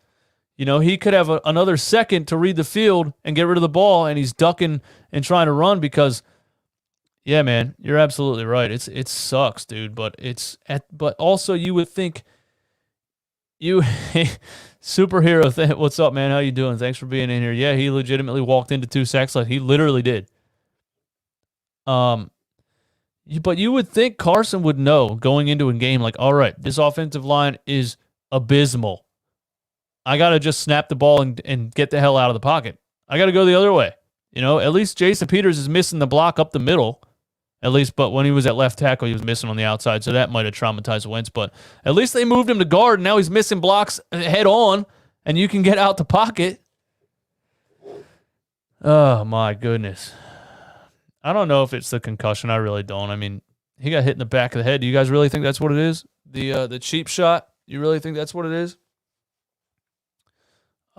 A: You know, he could have another second to read the field and get rid of the ball, and he's ducking and trying to run because, yeah, man, you're absolutely right. It sucks, dude. But also you would think superhero. What's up, man? How you doing? Thanks for being in here. Yeah, he legitimately walked into 2 sacks. Like, he literally did. But you would think Carson would know going into a game, like, all right, this offensive line is abysmal. I got to just snap the ball and get the hell out of the pocket. I got to go the other way. You know, at least Jason Peters is missing the block up the middle. At least, but when he was at left tackle, he was missing on the outside, so that might have traumatized Wentz. But at least they moved him to guard, and now he's missing blocks head on, and you can get out the pocket. Oh, my goodness. I don't know if it's the concussion. I really don't. I mean, he got hit in the back of the head. Do you guys really think that's what it is? The cheap shot? You really think that's what it is?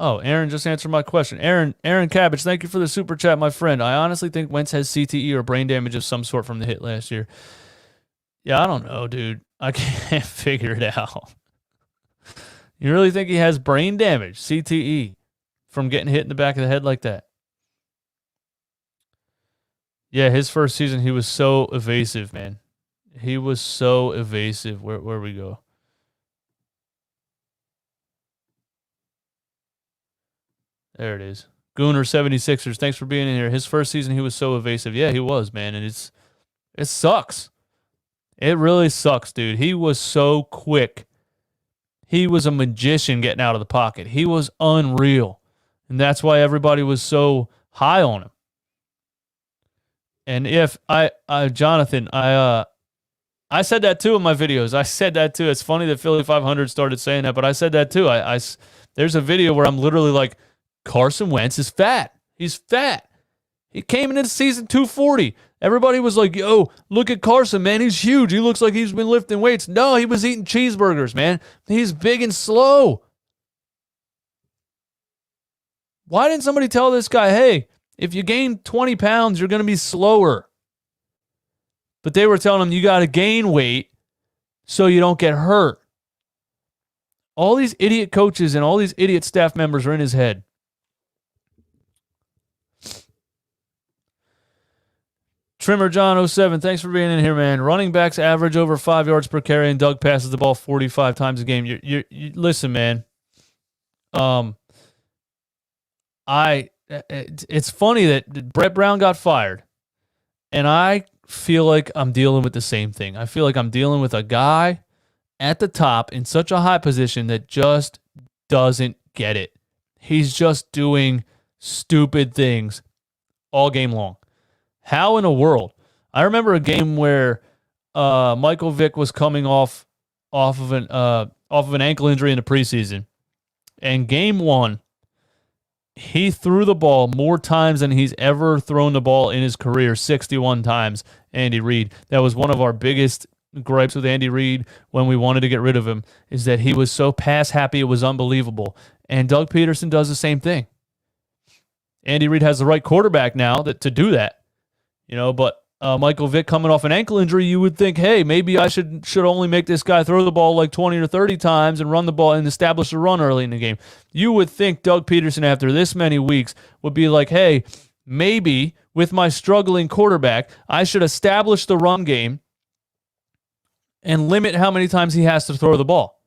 A: Oh, Aaron just answered my question. Aaron Cabbage, thank you for the super chat, my friend. I honestly think Wentz has CTE or brain damage of some sort from the hit last year. Yeah, I don't know, dude. I can't figure it out. You really think he has brain damage, CTE, from getting hit in the back of the head like that? Yeah, his first season, he was so evasive, man. He was so evasive. Where we go? There it is. Gooner 76ers, thanks for being in here. His first season, he was so evasive. Yeah, he was, man. And it sucks. It really sucks, dude. He was so quick. He was a magician getting out of the pocket. He was unreal. And that's why everybody was so high on him. And Jonathan, I said that too in my videos. I said that too. It's funny that Philly 500 started saying that, but I said that too. There's a video where I'm literally like, Carson Wentz is fat. He's fat. He came into the season 240. Everybody was like, yo, look at Carson, man. He's huge. He looks like he's been lifting weights. No, he was eating cheeseburgers, man. He's big and slow. Why didn't somebody tell this guy, hey, if you gain 20 pounds, you're going to be slower? But they were telling him you got to gain weight so you don't get hurt. All these idiot coaches and all these idiot staff members are in his head. Trimmer John 07, thanks for being in here, man. Running backs average over 5 yards per carry, and Doug passes the ball 45 times a game. You listen, man. It's funny that Brett Brown got fired, and I feel like I'm dealing with the same thing. I feel like I'm dealing with a guy at the top in such a high position that just doesn't get it. He's just doing stupid things all game long. How in the world? I remember a game where Michael Vick was coming off of an ankle injury in the preseason, and game one, he threw the ball more times than he's ever thrown the ball in his career, 61 times. Andy Reid. That was one of our biggest gripes with Andy Reid when we wanted to get rid of him, is that he was so pass happy it was unbelievable. And Doug Peterson does the same thing. Andy Reid has the right quarterback now to do that. But Michael Vick coming off an ankle injury, you would think, hey, maybe I should only make this guy throw the ball like 20 or 30 times and run the ball and establish a run early in the game. You would think Doug Peterson, after this many weeks, would be like, hey, maybe with my struggling quarterback, I should establish the run game and limit how many times he has to throw the ball.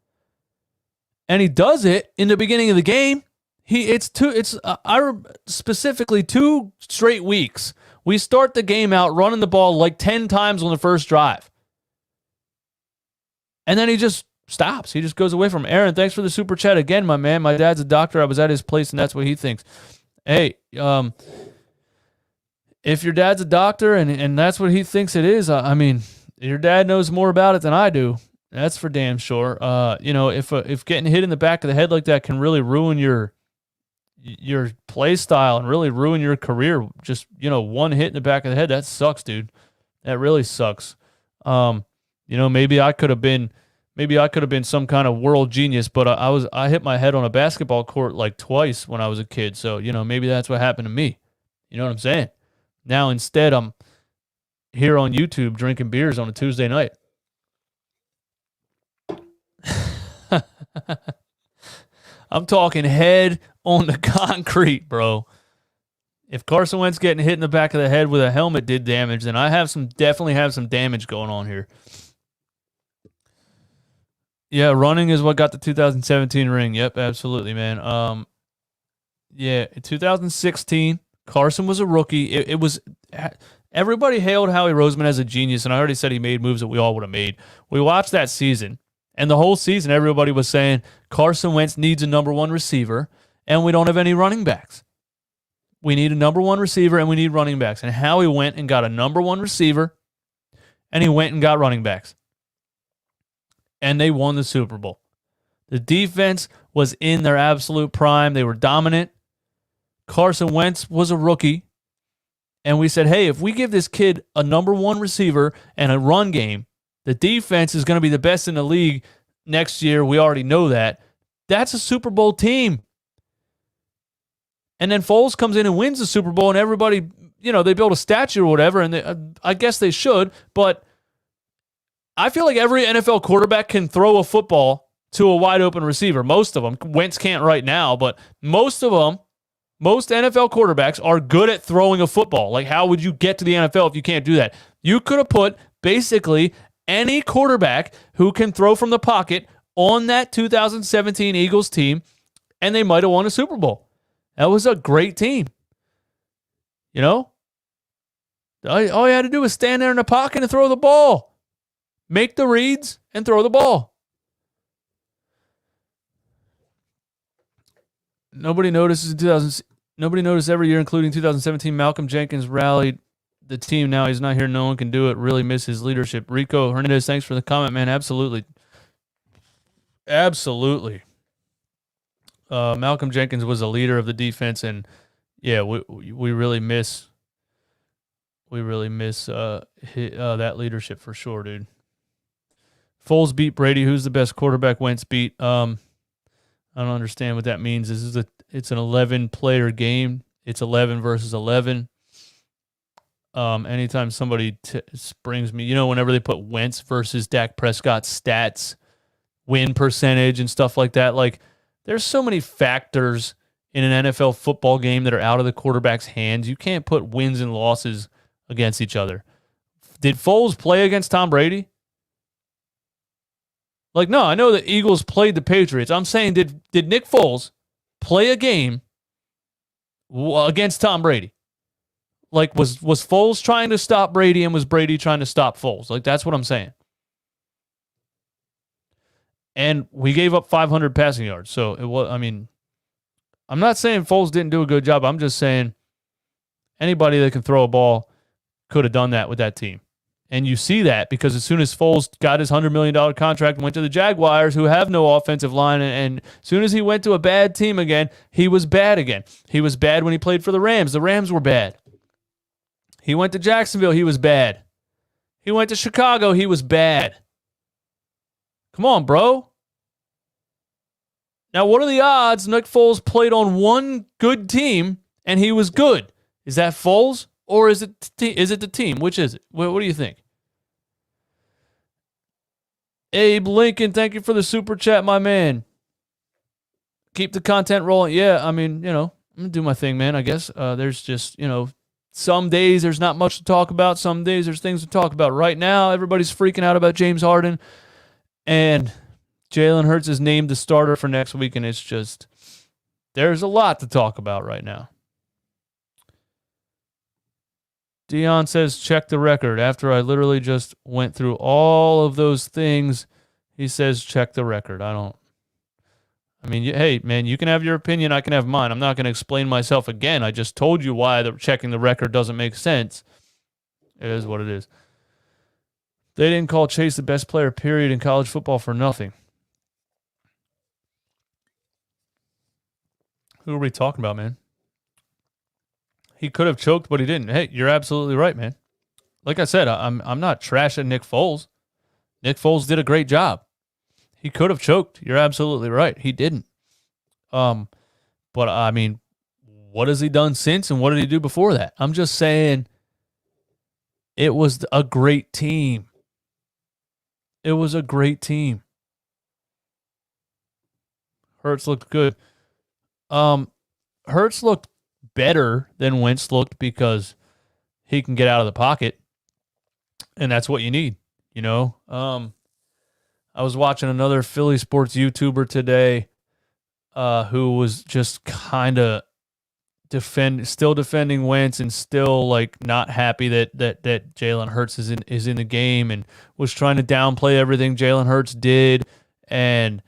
A: And he does it in the beginning of the game. Specifically 2 straight weeks. We start the game out running the ball like 10 times on the first drive. And then he just stops. He just goes away from Aaron. Thanks for the super chat again, my man. My dad's a doctor. I was at his place, and that's what he thinks. Hey, if your dad's a doctor and that's what he thinks it is, I mean, your dad knows more about it than I do. That's for damn sure. If getting hit in the back of the head like that can really ruin your play style and really ruin your career, just, one hit in the back of the head, that sucks, dude. That really sucks. Maybe I could have been some kind of world genius, but I hit my head on a basketball court like twice when I was a kid. So, maybe that's what happened to me. You know what I'm saying? Now instead I'm here on YouTube drinking beers on a Tuesday night. I'm talking head on the concrete, bro. If Carson Wentz getting hit in the back of the head with a helmet did damage, then I definitely have some damage going on here. Yeah, running is what got the 2017 ring. Yep, absolutely, man. Yeah, in 2016, Carson was a rookie. It was everybody hailed Howie Roseman as a genius, and I already said he made moves that we all would have made. We watched that season, and the whole season, everybody was saying Carson Wentz needs a number one receiver, and we don't have any running backs. We need a number one receiver, and we need running backs. And Howie went and got a number one receiver, and he went and got running backs. And they won the Super Bowl. The defense was in their absolute prime. They were dominant. Carson Wentz was a rookie. And we said, hey, if we give this kid a number one receiver and a run game, the defense is going to be the best in the league next year. We already know that. That's a Super Bowl team. And then Foles comes in and wins the Super Bowl, and everybody, they build a statue or whatever, and I guess they should, but I feel like every NFL quarterback can throw a football to a wide open receiver. Most of them. Wentz can't right now, but most of them, most NFL quarterbacks are good at throwing a football. Like, how would you get to the NFL if you can't do that? You could have put basically any quarterback who can throw from the pocket on that 2017 Eagles team, and they might have won a Super Bowl. That was a great team. All you had to do was stand there in the pocket and throw the ball. Make the reads and throw the ball. Nobody noticed every year, including 2017. Malcolm Jenkins rallied the team. Now he's not here. No one can do it. Really miss his leadership. Rico Hernandez, thanks for the comment, man. Absolutely. Absolutely. Malcolm Jenkins was a leader of the defense, and yeah, we really miss miss that leadership for sure, dude. Foles beat Brady. Who's the best quarterback? Wentz beat. I don't understand what that means. It's an 11-player game. It's 11 versus 11. Anytime somebody brings me, whenever they put Wentz versus Dak Prescott stats, win percentage and stuff like that, like there's so many factors in an NFL football game that are out of the quarterback's hands. You can't put wins and losses against each other. Did Foles play against Tom Brady? Like, no, I know the Eagles played the Patriots. I'm saying, did Nick Foles play a game against Tom Brady? Like, was Foles trying to stop Brady and was Brady trying to stop Foles? Like, that's what I'm saying. And we gave up 500 passing yards. So, I'm not saying Foles didn't do a good job. I'm just saying anybody that can throw a ball could have done that with that team. And you see that because as soon as Foles got his $100 million contract and went to the Jaguars, who have no offensive line, and as soon as he went to a bad team again, he was bad again. He was bad when he played for the Rams. The Rams were bad. He went to Jacksonville. He was bad. He went to Chicago. He was bad. Come on, bro. Now, what are the odds Nick Foles played on one good team and he was good? Is that Foles or is it the team? Which is it? What do you think? Abe Lincoln, thank you for the super chat, my man. Keep the content rolling. Yeah, I'm going to do my thing, man, I guess. There's just, some days there's not much to talk about. Some days there's things to talk about. Right now, everybody's freaking out about James Harden. And Jalen Hurts is named the starter for next week, and it's just, there's a lot to talk about right now. Dion says, check the record. After I literally just went through all of those things, he says, check the record. Hey, man, you can have your opinion. I can have mine. I'm not going to explain myself again. I just told you why checking the record doesn't make sense. It is what it is. They didn't call Chase the best player, period, in college football for nothing. Who are we talking about, man? He could have choked, but he didn't. Hey, you're absolutely right, man. Like I said, I'm not trashing Nick Foles. Nick Foles did a great job. He could have choked. You're absolutely right. He didn't. But what has he done since, and what did he do before that? I'm just saying it was a great team. It was a great team. Hurts looked good. Hurts looked better than Wentz looked because he can get out of the pocket, and that's what you need, I was watching another Philly sports YouTuber today who was just kind of still defending Wentz and still like not happy that Jalen Hurts is in the game, and was trying to downplay everything Jalen Hurts did and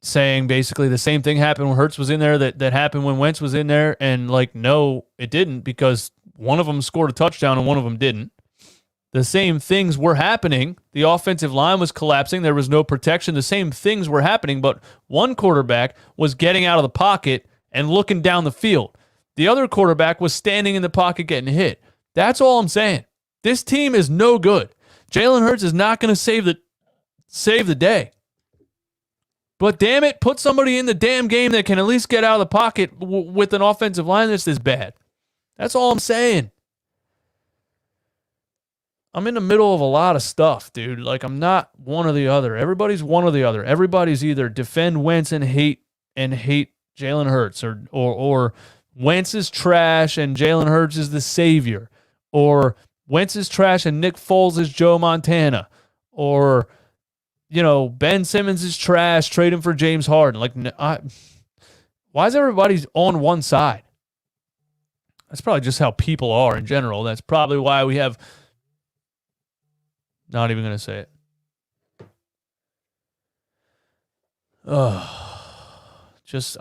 A: saying basically the same thing happened when Hurts was in there that happened when Wentz was in there, and like, no, it didn't, because one of them scored a touchdown and one of them didn't. The same things were happening. The offensive line was collapsing. There was no protection. The same things were happening, but one quarterback was getting out of the pocket and looking down the field. The other quarterback was standing in the pocket getting hit. That's all I'm saying. This team is no good. Jalen Hurts is not going to save the day. But damn it, put somebody in the damn game that can at least get out of the pocket with an offensive line that's this bad. That's all I'm saying. I'm in the middle of a lot of stuff, dude. Like, I'm not one or the other. Everybody's one or the other. Everybody's either defend Wentz and hate Jalen Hurts, or Wentz is trash and Jalen Hurts is the savior, or Wentz is trash and Nick Foles is Joe Montana, or Ben Simmons is trash, trade him for James Harden. Like, why is everybody on one side? That's probably just how people are in general. That's probably why we have. Not even going to say it. Just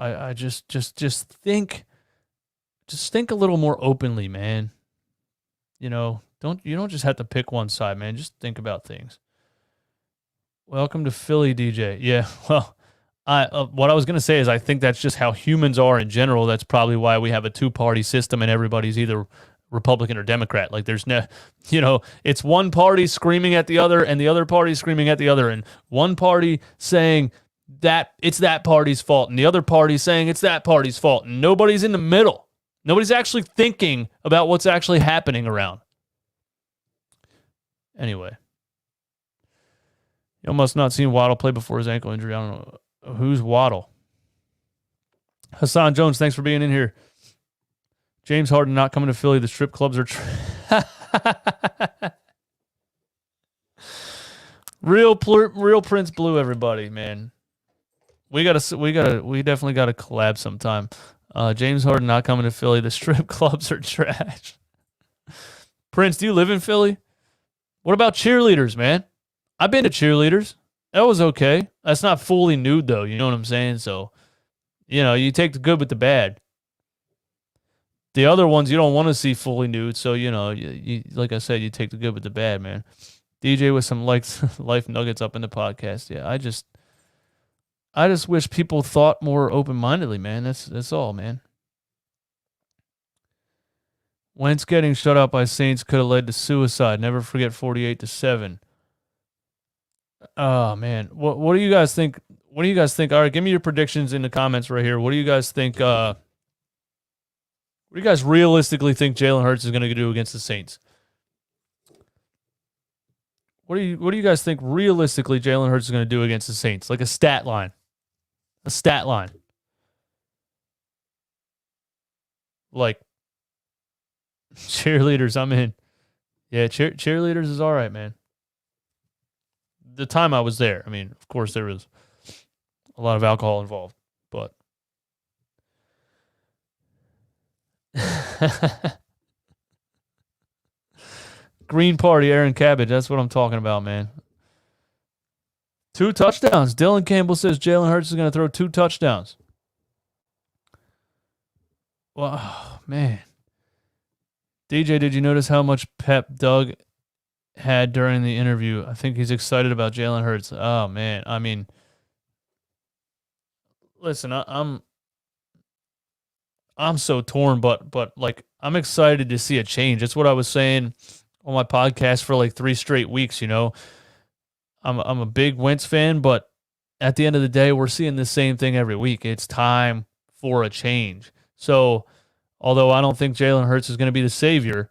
A: think a little more openly, man. You don't just have to pick one side, man. Just think about things. Welcome to Philly, DJ. Yeah, well, what I was going to say is I think that's just how humans are in general. That's probably why we have a two-party system and everybody's either Republican or Democrat. Like there's no, it's one party screaming at the other and the other party screaming at the other, and one party saying that it's that party's fault and the other party saying it's that party's fault, and nobody's in the middle. Nobody's actually thinking about what's actually happening around. Anyway. You must not seen Waddle play before his ankle injury. I don't know. Who's Waddle? Hassan Jones, thanks for being in here. James Harden not coming to Philly. The strip clubs are real Prince Blue, everybody, man. We definitely gotta collab sometime. James Harden not coming to Philly. The strip clubs are trash. Prince, do you live in Philly? What about cheerleaders, man? I've been to cheerleaders. That was okay. That's not fully nude, though. You know what I'm saying? So, you take the good with the bad. The other ones you don't want to see fully nude. So, you like I said, you take the good with the bad, man. DJ with some life nuggets up in the podcast. Yeah, I just wish people thought more open-mindedly, man. That's all, man. Wentz getting shut out by Saints could have led to suicide. Never forget 48-7. Oh man, what do you guys think? What do you guys think? All right, give me your predictions in the comments right here. What do you guys think? What do you guys realistically think Jalen Hurts is going to do against the Saints? What do you guys think realistically Jalen Hurts is going to do against the Saints? Like a stat line. A stat line. Like cheerleaders, I'm in. Yeah, cheerleaders is all right, man. The time I was there, I mean, of course there was a lot of alcohol involved, but Green Party, Aaron Cabbage, that's what I'm talking about, man. 2 touchdowns. Dylan Campbell says Jalen Hurts is going to throw 2 touchdowns. Well, oh, man. DJ, did you notice how much pep Doug had during the interview? I think he's excited about Jalen Hurts. Oh, man. I mean, listen, I'm so torn, but like I'm excited to see a change. That's what I was saying on my podcast for like 3 straight weeks, I'm a big Wentz fan, but at the end of the day, we're seeing the same thing every week. It's time for a change. So, although I don't think Jalen Hurts is going to be the savior,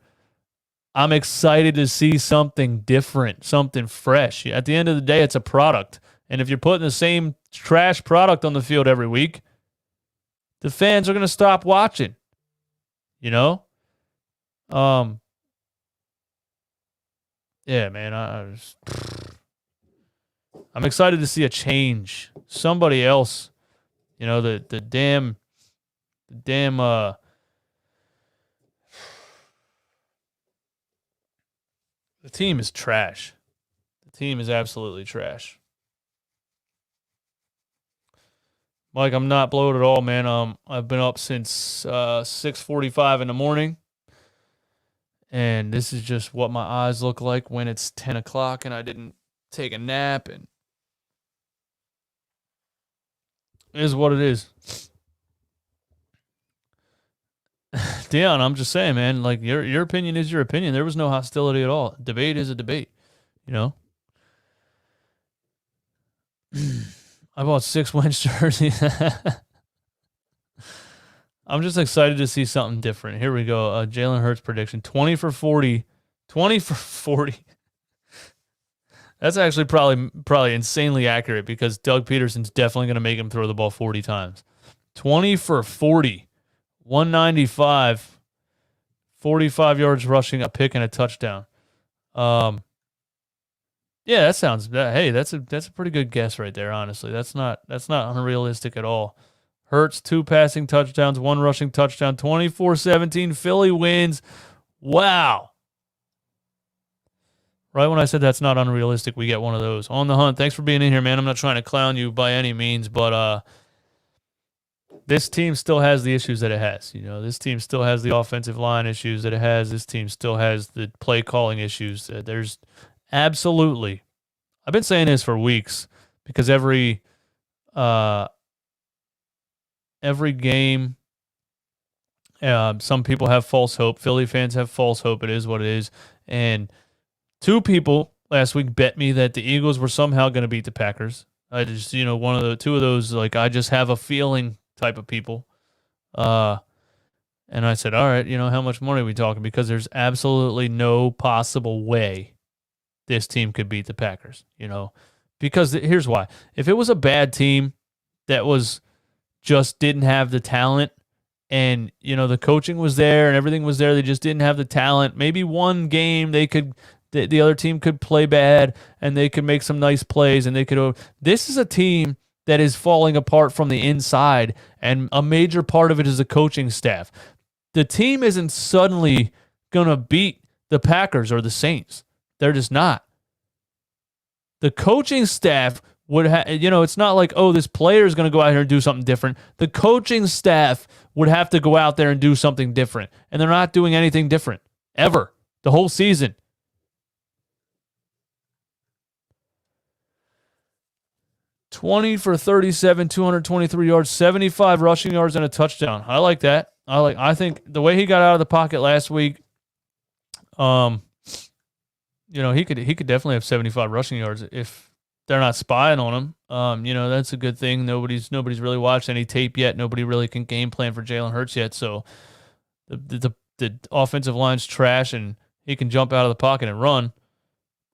A: I'm excited to see something different, something fresh. At the end of the day, it's a product. And if you're putting the same trash product on the field every week, the fans are going to stop watching. Yeah, man, I'm excited to see a change. Somebody else, the damn the team is trash. The team is absolutely trash. Mike, I'm not bloated at all, man. I've been up since 6:45 in the morning, and this is just what my eyes look like when it's 10 o'clock and I didn't take a nap, and it is what it is. Dion, I'm just saying, man, like your opinion is your opinion. There was no hostility at all. Debate is a debate, I bought 6 Wentz jerseys. I'm just excited to see something different. Here we go. Jalen Hurts prediction, 20 for 40. 20 for 40. That's actually probably insanely accurate because Doug Peterson's definitely going to make him throw the ball 40 times. 20 for 40. 195, 45 yards rushing, a pick, and a touchdown. Yeah, that sounds. Hey, that's a pretty good guess right there. Honestly, that's not unrealistic at all. Hurts 2 passing touchdowns, 1 rushing touchdown. 24-17. Philly wins. Wow. Right when I said that's not unrealistic, we get one of those. On the Hunt, thanks for being in here, man. I'm not trying to clown you by any means, but this team still has the issues that it has. This team still has the offensive line issues that it has. This team still has the play calling issues. There's absolutely, I've been saying this for weeks because every game Some people have false hope. Philly fans have false hope. It is what it is. And two people last week bet me that the Eagles were somehow going to beat the Packers. I just, two of those, like, I just have a feeling type of people. And I said, all right, how much money are we talking? Because there's absolutely no possible way this team could beat the Packers, because here's why. If it was a bad team that was just didn't have the talent and, the coaching was there and everything was there, they just didn't have the talent. Maybe one game the other team could play bad and they could make some nice plays and this is a team that is falling apart from the inside, and a major part of it is the coaching staff. The team isn't suddenly going to beat the Packers or the Saints. They're just not. The coaching staff would have, it's not like, oh, this player is going to go out here and do something different. The coaching staff would have to go out there and do something different. And they're not doing anything different ever the whole season. $20 for 37, 223 yards, 75 rushing yards, and a touchdown. I like that. I think the way he got out of the pocket last week, he could definitely have 75 rushing yards if they're not spying on him. That's a good thing. Nobody's really watched any tape yet. Nobody really can game plan for Jalen Hurts yet. So the offensive line's trash, and he can jump out of the pocket and run.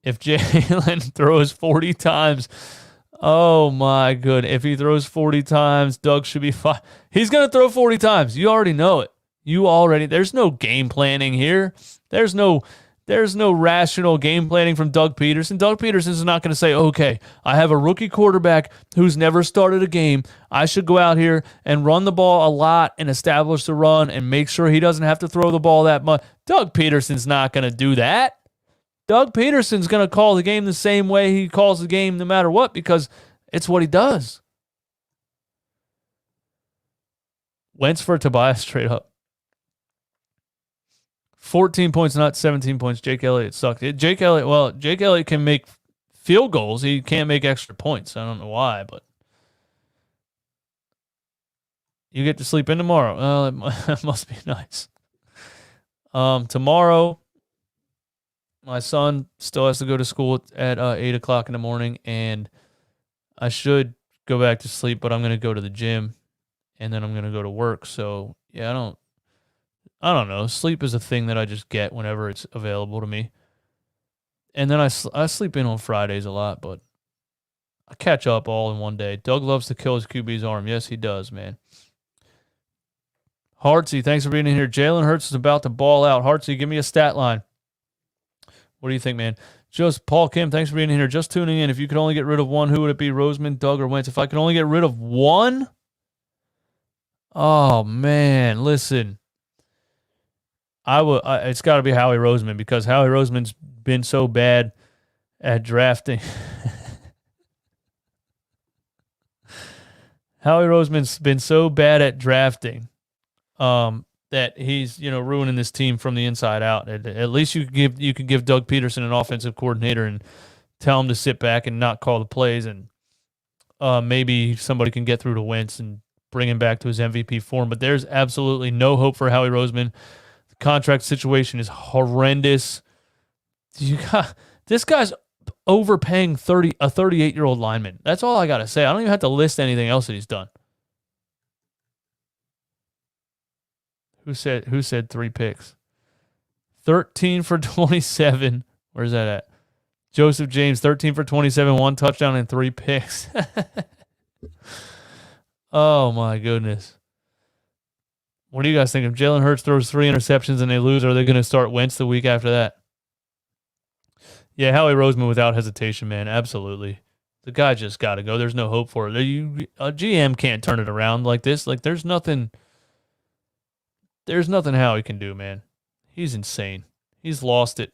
A: If Jalen throws 40 times. Oh, my goodness. If he throws 40 times, Doug should be fine. He's going to throw 40 times. You already know it. There's no game planning here. There's no rational game planning from Doug Peterson. Doug Peterson is not going to say, okay, I have a rookie quarterback who's never started a game. I should go out here and run the ball a lot and establish the run and make sure he doesn't have to throw the ball that much. Doug Peterson's not going to do that. Doug Peterson's going to call the game the same way he calls the game no matter what, because it's what he does. Wentz for Tobias straight up. 14 points, not 17 points. Jake Elliott sucked. Jake Elliott can make field goals. He can't make extra points. I don't know why, but you get to sleep in tomorrow. Well, it must be nice. Tomorrow, my son still has to go to school at 8 o'clock in the morning, and I should go back to sleep, but I'm going to go to the gym, and then I'm going to go to work. So, yeah, I don't know. Sleep is a thing that I just get whenever it's available to me. And then I sleep in on Fridays a lot, but I catch up all in one day. Doug loves to kill his QB's arm. Yes, he does, man. Hartsey, thanks for being in here. Jalen Hurts is about to ball out. Hartsey, give me a stat line. What do you think, man? Just Paul Kim, thanks for being in here. Just tuning in. If you could only get rid of one, who would it be? Roseman, Doug, or Wentz? If I could only get rid of one? Oh, man. Listen. It's got to be Howie Roseman, because Howie Roseman's been so bad at drafting. Howie Roseman's been so bad at drafting that he's ruining this team from the inside out. At least you could give Doug Peterson an offensive coordinator and tell him to sit back and not call the plays, and maybe somebody can get through to Wentz and bring him back to his MVP form. But there's absolutely no hope for Howie Roseman. The contract situation is horrendous. This guy's overpaying a 38-year-old lineman. That's all I got to say. I don't even have to list anything else that he's done. Who said 3 picks? 13 for 27. Where's that at? Joseph James, 13 for 27, 1 touchdown and 3 picks. Oh, my goodness. What do you guys think? If Jalen Hurts throws 3 interceptions and they lose, are they going to start Wentz the week after that? Yeah, Howie Roseman without hesitation, man. Absolutely. The guy just got to go. There's no hope for it. A GM can't turn it around like this. Like, there's nothing Howie can do, man. He's insane. He's lost it.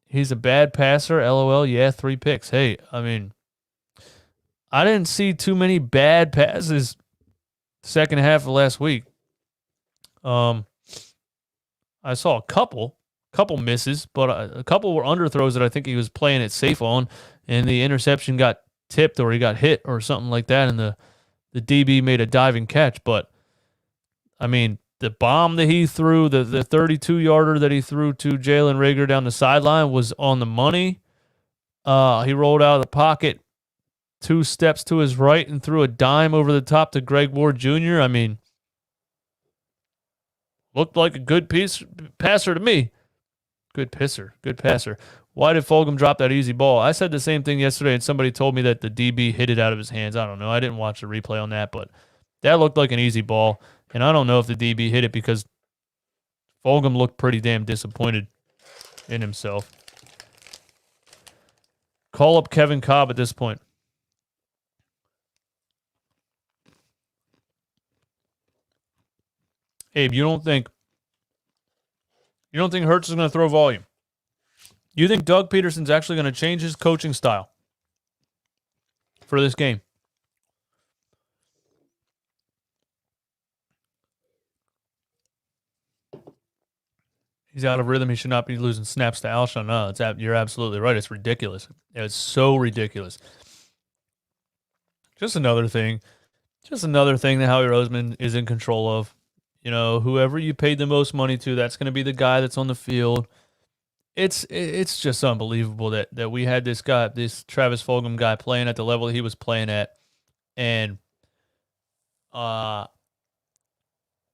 A: He's a bad passer, LOL. Yeah, 3 picks. Hey, I mean, I didn't see too many bad passes second half of last week. I saw a couple misses, but a couple were underthrows that I think he was playing it safe on, and the interception got tipped or he got hit or something like that, and the DB made a diving catch. But I mean, the bomb that he threw, the 32-yarder that he threw to Jalen Reagor down the sideline was on the money. He rolled out of the pocket 2 steps to his right and threw a dime over the top to Greg Ward Jr. I mean, looked like a good passer to me. Good passer. Why did Fulgham drop that easy ball? I said the same thing yesterday, and somebody told me that the DB hit it out of his hands. I don't know. I didn't watch the replay on that, but that looked like an easy ball. And I don't know if the DB hit it because Fulgham looked pretty damn disappointed in himself. Call up Kevin Cobb at this point. Abe, you don't think Hurts is going to throw volume? You think Doug Peterson's actually going to change his coaching style for this game? He's out of rhythm. He should not be losing snaps to Alshon. No, you're absolutely right. It's ridiculous. It's so ridiculous. Just another thing that Howie Roseman is in control of. You know, whoever you paid the most money to, that's going to be the guy that's on the field. It's just unbelievable that we had this Travis Fulgham guy playing at the level he was playing at, and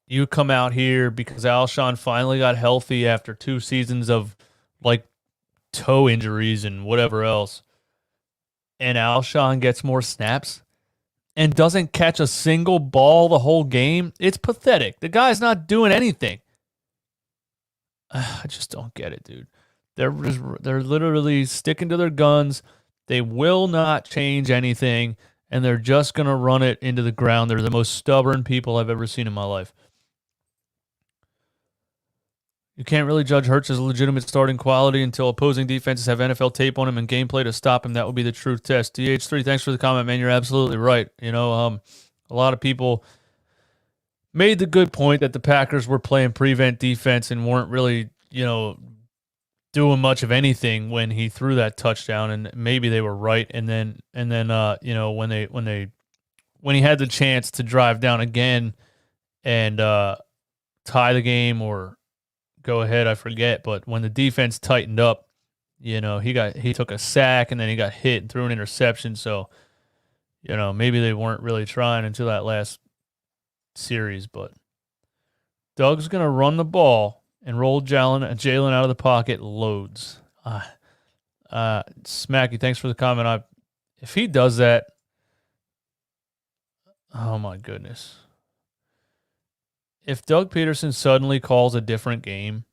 A: you come out here because Alshon finally got healthy after 2 seasons of like toe injuries and whatever else, and Alshon gets more snaps and doesn't catch a single ball the whole game. It's pathetic. The guy's not doing anything. I just don't get it, dude. They're literally sticking to their guns. They will not change anything, and they're just going to run it into the ground. They're the most stubborn people I've ever seen in my life. You can't really judge Hurts as a legitimate starting quality until opposing defenses have NFL tape on him and gameplay to stop him. That would be the true test. DH3, thanks for the comment, man. You're absolutely right. You know, a lot of people made the good point that the Packers were playing prevent defense and weren't really, you know, doing much of anything when he threw that touchdown, and maybe they were right. And then you know, when he had the chance to drive down again and tie the game or go ahead, I forget, but when the defense tightened up, you know, he took a sack and then he got hit and threw an interception. So, you know, maybe they weren't really trying until that last series, but Doug's going to run the ball and roll Jalen out of the pocket loads. Smacky, thanks for the comment. If he does that, oh my goodness. If Doug Peterson suddenly calls a different game,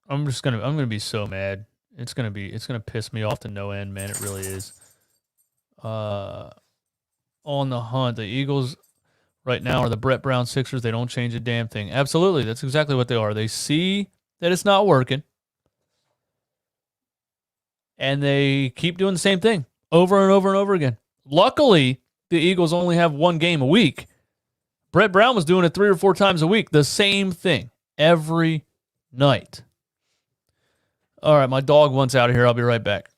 A: I'm gonna be so mad. It's gonna piss me off to no end, man. It really is. On the hunt, the Eagles right now are the Brett Brown Sixers. They don't change a damn thing. Absolutely, that's exactly what they are. They see that it's not working, and they keep doing the same thing over and over and over again. Luckily, the Eagles only have 1 game a week. Brett Brown was doing it 3 or 4 times a week. The same thing every night. All right, my dog wants out of here. I'll be right back.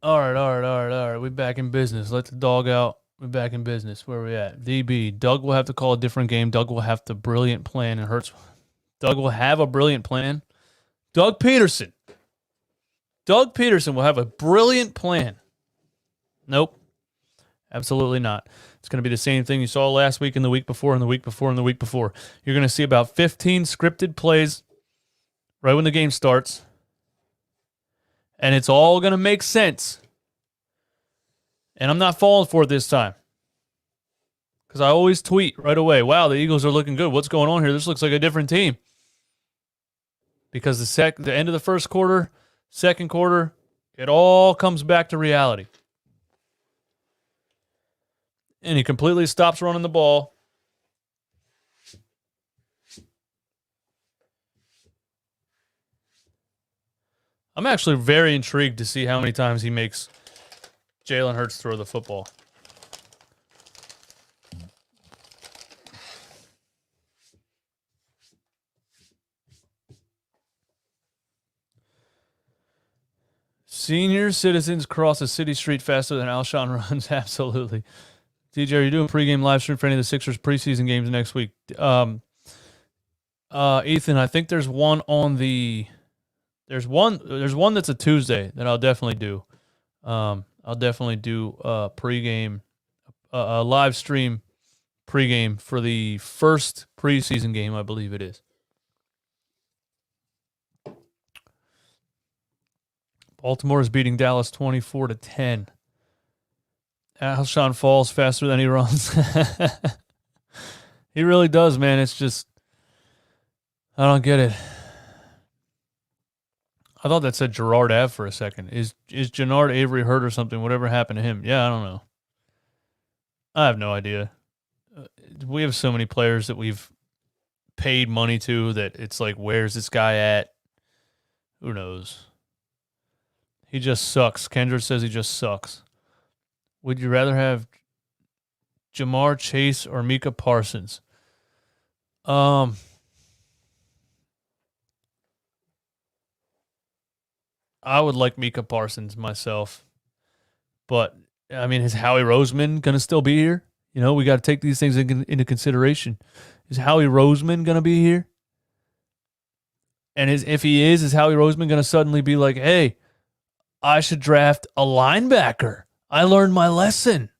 A: All right. We back in business. Let the dog out. We're back in business. Where we at? DB. Doug will have to call a different game. Doug will have the brilliant plan. And Hurts. Doug will have a brilliant plan. Doug Peterson will have a brilliant plan. Nope. Absolutely not. It's going to be the same thing you saw last week and the week before and the week before and the week before. You're going to see about 15 scripted plays right when the game starts. And it's all going to make sense. And I'm not falling for it this time. Because I always tweet right away, wow, the Eagles are looking good. What's going on here? This looks like a different team. Because the end of the first quarter, second quarter, it all comes back to reality. And he completely stops running the ball. I'm actually very intrigued to see how many times he makes Jalen Hurts throw the football. Senior citizens cross a city street faster than Alshon runs. Absolutely. DJ, are you doing pregame live stream for any of the Sixers preseason games next week? Ethan, I think there's one on the... There's one that's a Tuesday that I'll definitely do. I'll definitely do pregame, a live stream pregame for the first preseason game, I believe it is. Baltimore is beating Dallas 24-10. Alshon falls faster than he runs. He really does, man. It's just, I don't get it. I thought that said Gerard Ave for a second. Is Jannard Avery hurt or something? Whatever happened to him? Yeah, I don't know. I have no idea. We have so many players that we've paid money to that it's like, where's this guy at? Who knows? He just sucks. Kendra says he just sucks. Would you rather have Jamar Chase or Micah Parsons? I would like Micah Parsons myself. But, I mean, is Howie Roseman going to still be here? You know, we got to take these things into consideration. Is Howie Roseman going to be here? And if he is Howie Roseman going to suddenly be like, hey, I should draft a linebacker? I learned my lesson.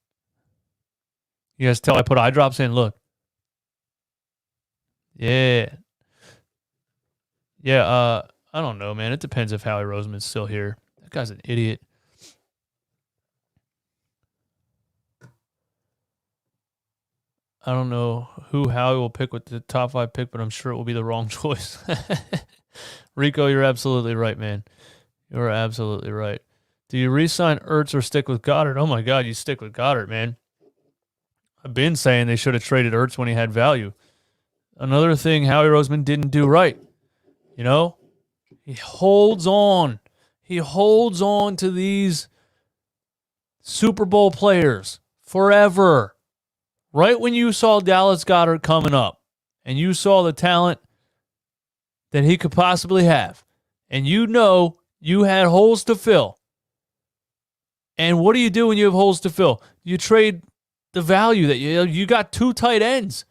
A: You guys tell I put eye drops in. Look. Yeah. Yeah, I don't know, man. It depends if Howie Roseman's still here. That guy's an idiot. I don't know who Howie will pick with the top 5 pick, but I'm sure it will be the wrong choice. Rico, you're absolutely right, man. You're absolutely right. Do you re-sign Ertz or stick with Goddard? Oh, my God, you stick with Goddard, man. I've been saying they should have traded Ertz when he had value. Another thing Howie Roseman didn't do right. You know? He holds on. He holds on to these Super Bowl players forever. Right when you saw Dallas Goedert coming up and you saw the talent that he could possibly have, and you know you had holes to fill. And what do you do when you have holes to fill? You trade the value that you got 2 tight ends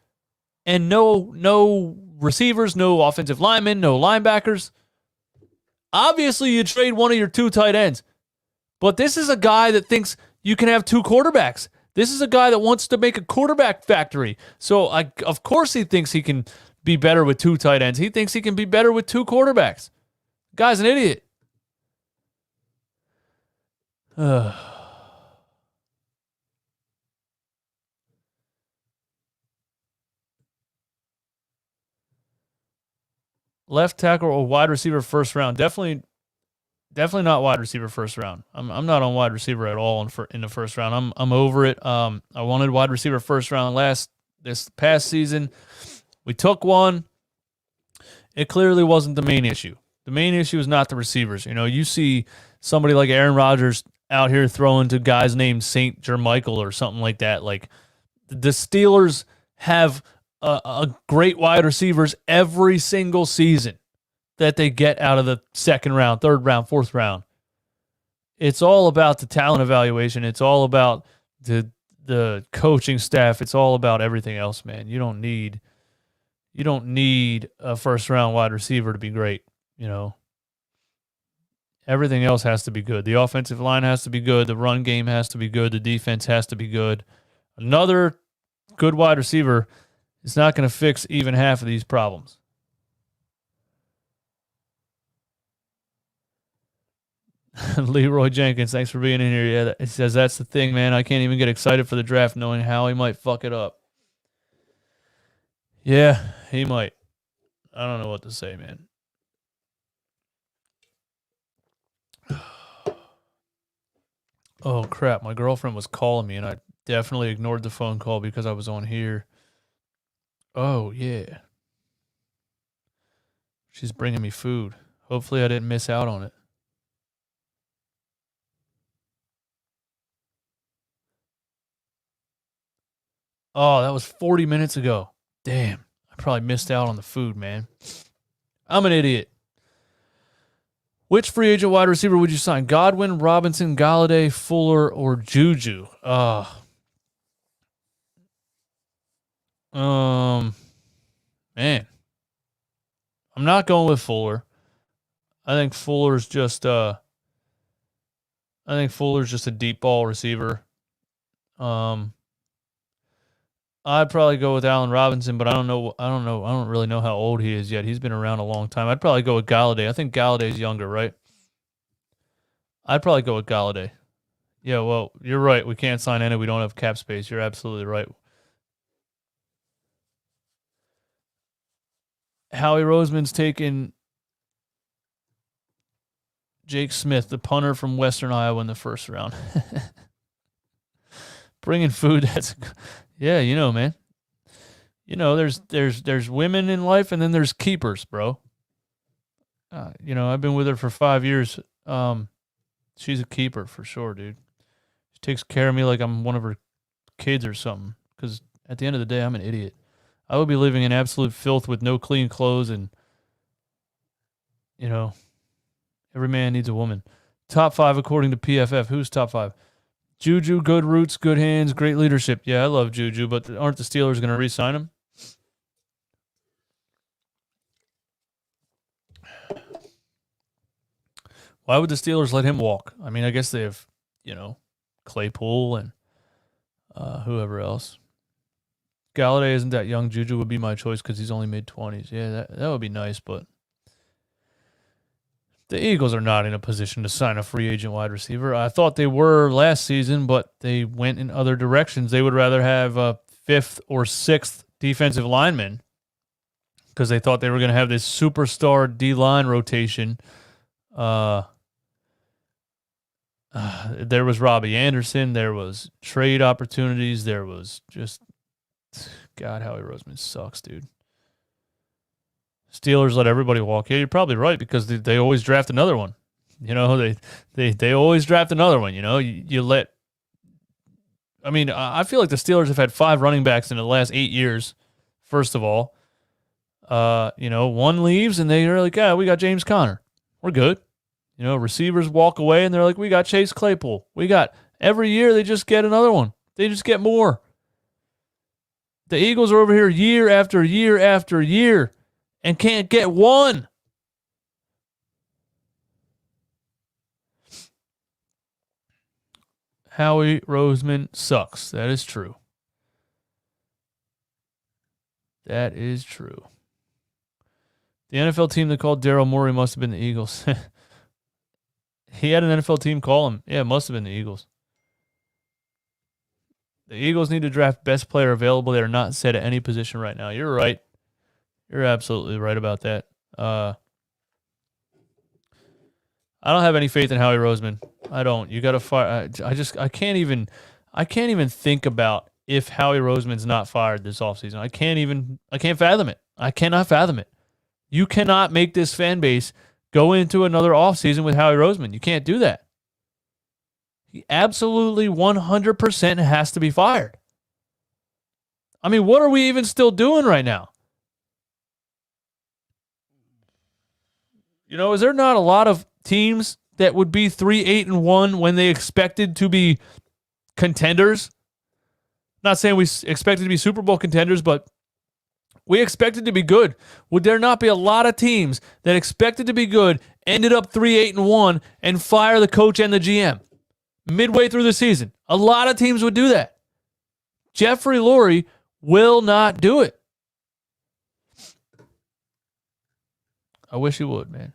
A: and no receivers, no offensive linemen, no linebackers. Obviously, you trade one of your 2 tight ends. But this is a guy that thinks you can have 2 quarterbacks. This is a guy that wants to make a quarterback factory. So, of course, he thinks he can be better with 2 tight ends. He thinks he can be better with 2 quarterbacks. Guy's an idiot. Left tackle or wide receiver first round? Definitely not wide receiver first round. I'm not on wide receiver at all in the first round. I'm over it. I wanted wide receiver first round this past season. We took one. It clearly wasn't the main issue. The main issue is not the receivers. You know, you see somebody like Aaron Rodgers out here throwing to guys named St. Jermichael or something like that. Like, the Steelers have a great wide receivers every single season that they get out of the second round, third round, fourth round. It's all about the talent evaluation. It's all about the coaching staff. It's all about everything else, man. You don't need a first round wide receiver to be great. Everything else has to be good. The offensive line has to be good. The run game has to be good. The defense has to be good. Another good wide receiver is not going to fix even half of these problems. Leroy Jenkins, thanks for being in here. Yeah, it says that's the thing, man. I can't even get excited for the draft knowing how he might fuck it up. Yeah, he might. I don't know what to say, man. Oh, crap. My girlfriend was calling me, and I definitely ignored the phone call because I was on here. Oh, yeah. She's bringing me food. Hopefully I didn't miss out on it. Oh, that was 40 minutes ago. Damn. I probably missed out on the food, man. I'm an idiot. Which free agent wide receiver would you sign? Godwin, Robinson, Galladay, Fuller, or Juju? Man. I'm not going with Fuller. I think Fuller's just a deep ball receiver. I'd probably go with Allen Robinson, but I don't really know how old he is yet. He's been around a long time. I'd probably go with Galladay. I think Galladay's younger, right? I'd probably go with Galladay. Yeah, well, you're right. We can't sign any. We don't have cap space. You're absolutely right. Howie Roseman's taken Jake Smith, the punter from Western Iowa, in the first round. Bringing food, yeah, man. There's women in life, and then there's keepers, bro. I've been with her for 5 years. She's a keeper for sure, dude. She takes care of me like I'm one of her kids or something. Because at the end of the day, I'm an idiot. I would be living in absolute filth with no clean clothes, and every man needs a woman. Top 5 according to PFF. Who's top 5? Juju, good roots, good hands, great leadership. Yeah, I love Juju, but aren't the Steelers going to re-sign him? Why would the Steelers let him walk? I mean, I guess they have, Claypool and whoever else. Galladay isn't that young. Juju would be my choice because he's only mid-20s. Yeah, that would be nice, but the Eagles are not in a position to sign a free agent wide receiver. I thought they were last season, but they went in other directions. They would rather have a 5th or 6th defensive lineman because they thought they were going to have this superstar D-line rotation. There was Robbie Anderson. There was trade opportunities. There was just, God, Howie Roseman sucks, dude. Steelers let everybody walk. Yeah, you're probably right because they always draft another one. They always draft another one. You let. I mean, I feel like the Steelers have had 5 running backs in the last 8 years. First of all, one leaves and they're like, yeah, we got James Conner. We're good. Receivers walk away and they're like, we got Chase Claypool. Every year they just get another one. They just get more. The Eagles are over here year after year after year and can't get one. Howie Roseman sucks. That is true. That is true. The NFL team that called Daryl Morey must have been the Eagles. He had an NFL team call him. Yeah, it must have been the Eagles. The Eagles need to draft best player available. They are not set at any position right now. You're right. You're absolutely right about that. I don't have any faith in Howie Roseman. I don't. You got to fire. I can't even think about if Howie Roseman's not fired this offseason. I can't fathom it. I cannot fathom it. You cannot make this fan base go into another offseason with Howie Roseman. You can't do that. He absolutely 100% has to be fired. I mean, what are we even still doing right now? Is there not a lot of teams that would be 3-8-1 when they expected to be contenders? Not saying we expected to be Super Bowl contenders, but we expected to be good. Would there not be a lot of teams that expected to be good, ended up 3-8-1, and fire the coach and the GM midway through the season? A lot of teams would do that. Jeffrey Lurie will not do it. I wish he would, man.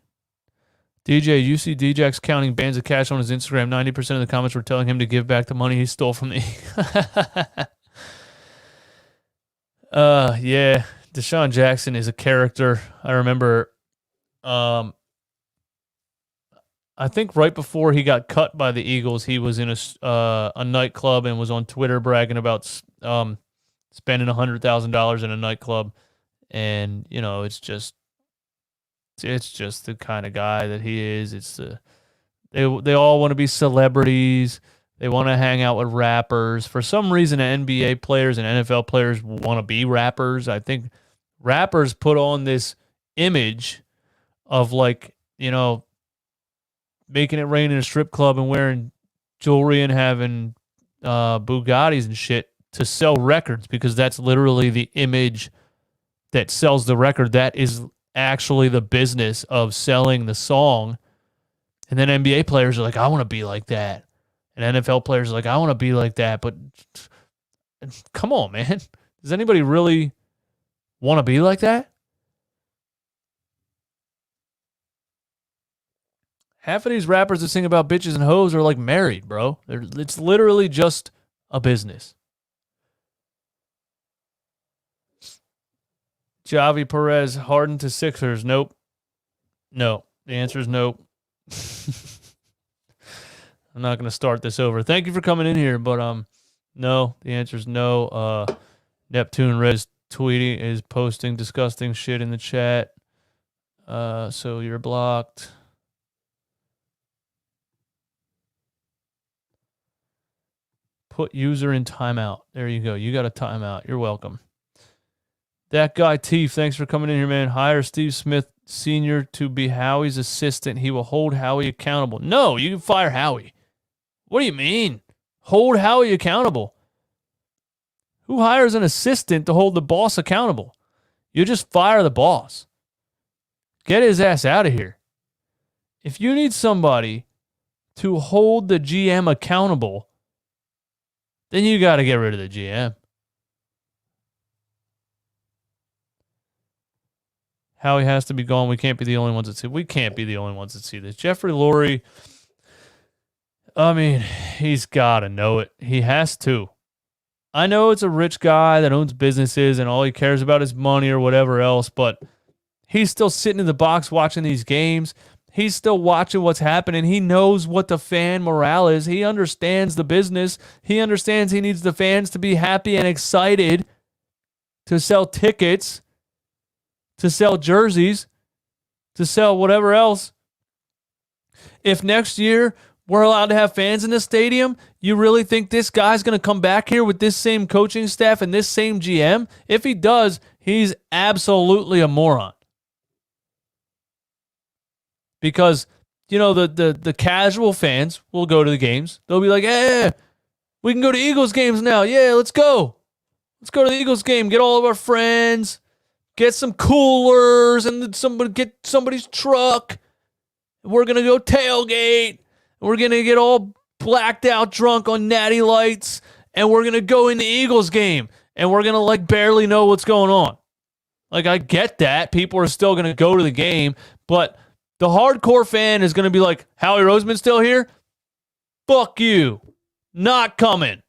A: DJ, you see Djax counting bands of cash on his Instagram. 90% of the comments were telling him to give back the money he stole from the... Yeah. Deshaun Jackson is a character. I remember, I think right before he got cut by the Eagles, he was in a nightclub and was on Twitter bragging about spending $100,000 in a nightclub. And, you know, it's just the kind of guy that he is. They all want to be celebrities. They want to hang out with rappers. For some reason, NBA players and NFL players want to be rappers. I think rappers put on this image of, like, you know, making it rain in a strip club and wearing jewelry and having Bugattis and shit to sell records, because that's literally the image that sells the record. That is actually the business of selling the song. And then NBA players are like, I want to be like that. And NFL players are like, I want to be like that. But come on, man. Does anybody really want to be like that? Half of these rappers that sing about bitches and hoes are like married, bro. It's literally just a business. Javi Perez, Harden to Sixers. Nope. No. The answer is nope. I'm not going to start this over. Thank you for coming in here, but no. The answer is no. Neptune Red is posting disgusting shit in the chat. So you're blocked. Put user in timeout. There you go. You got a timeout. You're welcome. That guy, Teef, thanks for coming in here, man. Hire Steve Smith Sr. to be Howie's assistant. He will hold Howie accountable. No, you can fire Howie. What do you mean? Hold Howie accountable. Who hires an assistant to hold the boss accountable? You just fire the boss. Get his ass out of here. If you need somebody to hold the GM accountable, then you got to get rid of the GM. Howie has to be gone. We can't be the only ones that see. We can't be the only ones that see this. Jeffrey Lurie, I mean, he's got to know it. He has to. I know it's a rich guy that owns businesses and all he cares about is money or whatever else, but he's still sitting in the box watching these games. He's still watching what's happening. He knows what the fan morale is. He understands the business. He understands he needs the fans to be happy and excited to sell tickets, to sell jerseys, to sell whatever else. If next year we're allowed to have fans in the stadium, you really think this guy's going to come back here with this same coaching staff and this same GM? If he does, he's absolutely a moron. Because, you know, the casual fans will go to the games. They'll be like, hey, we can go to Eagles games now. Yeah, let's go. Let's go to the Eagles game. Get all of our friends. Get some coolers and get somebody's truck. We're going to go tailgate. We're going to get all blacked out drunk on natty lights. And we're going to go in the Eagles game. And we're going to like barely know what's going on. Like, I get that. People are still going to go to the game. But the hardcore fan is going to be like, Howie Roseman still here? Fuck you. Not coming.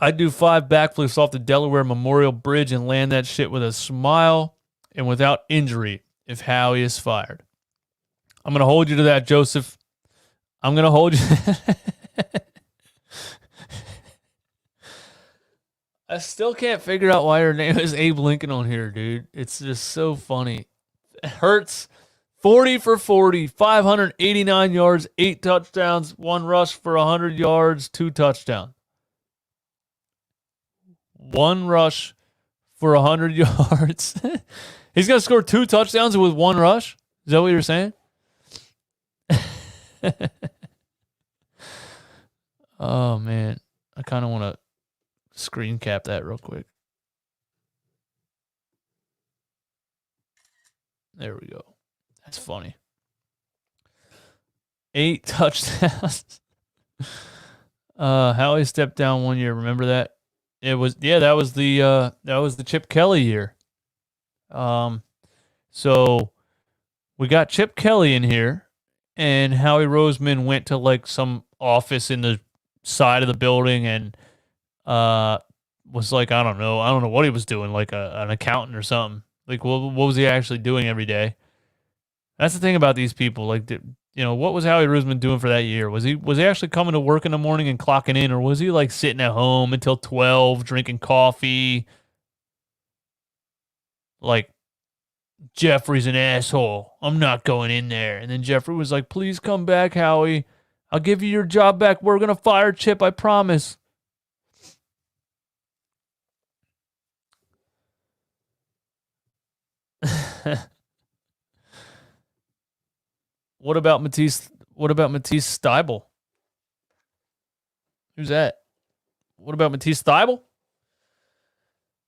A: I'd do 5 backflips off the Delaware Memorial Bridge and land that shit with a smile and without injury if Howie is fired. I'm going to hold you to that, Joseph. I'm going to hold you. I still can't figure out why her name is Abe Lincoln on here, dude. It's just so funny. Hurts, 40 for 40, 589 yards, 8 touchdowns, 1 rush for 100 yards, 2 touchdowns. 1 rush for 100 yards. He's going to score 2 touchdowns with 1 rush? Is that what you're saying? Oh, man. I kind of want to screen cap that real quick. There we go. That's funny. 8 touchdowns. Howie stepped down 1 year. Remember that? That was the Chip Kelly year. So we got Chip Kelly in here, and Howie Roseman went to like some office in the side of the building and was like, I don't know what he was doing, like an accountant or something. Like, what was he actually doing every day? That's the thing about these people. Like, what was Howie Roseman doing for that year? Was he actually coming to work in the morning and clocking in, or was he like sitting at home until 12, drinking coffee? Like, Jeffrey's an asshole. I'm not going in there. And then Jeffrey was like, please come back, Howie. I'll give you your job back. We're going to fire Chip, I promise. What about Matisse Steibel? Who's that? What about Matisse Steibel?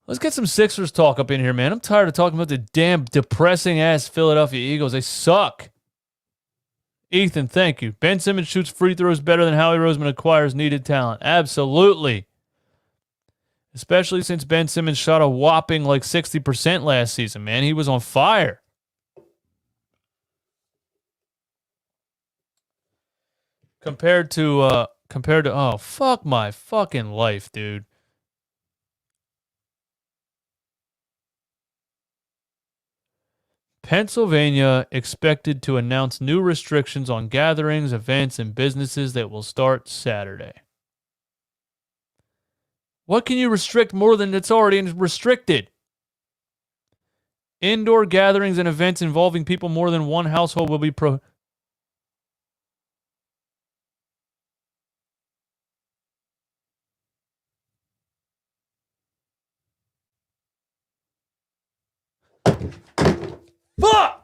A: Let's get some Sixers talk up in here, man. I'm tired of talking about the damn depressing-ass Philadelphia Eagles. They suck. Ethan, thank you. Ben Simmons shoots free throws better than Howie Roseman acquires needed talent. Absolutely. Especially since Ben Simmons shot a whopping like 60% last season, man. He was on fire. Compared to oh, fuck my fucking life, dude. Pennsylvania expected to announce new restrictions on gatherings, events, and businesses that will start Saturday. What can you restrict more than it's already restricted? Indoor gatherings and events involving people more than one household will be Fuck!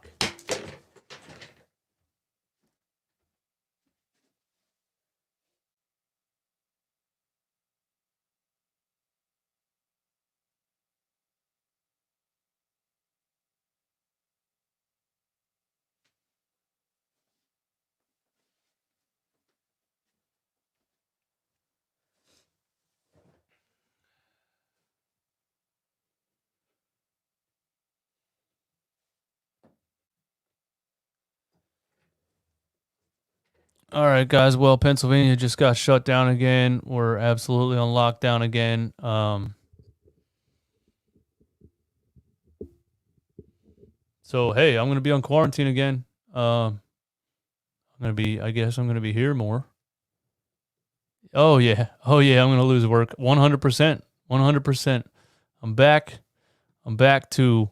A: All right, guys. Well, Pennsylvania just got shut down again. We're absolutely on lockdown again. So, hey, I'm going to be on quarantine again. I guess I'm going to be here more. Oh, yeah. I'm going to lose work. 100%. 100%. I'm back to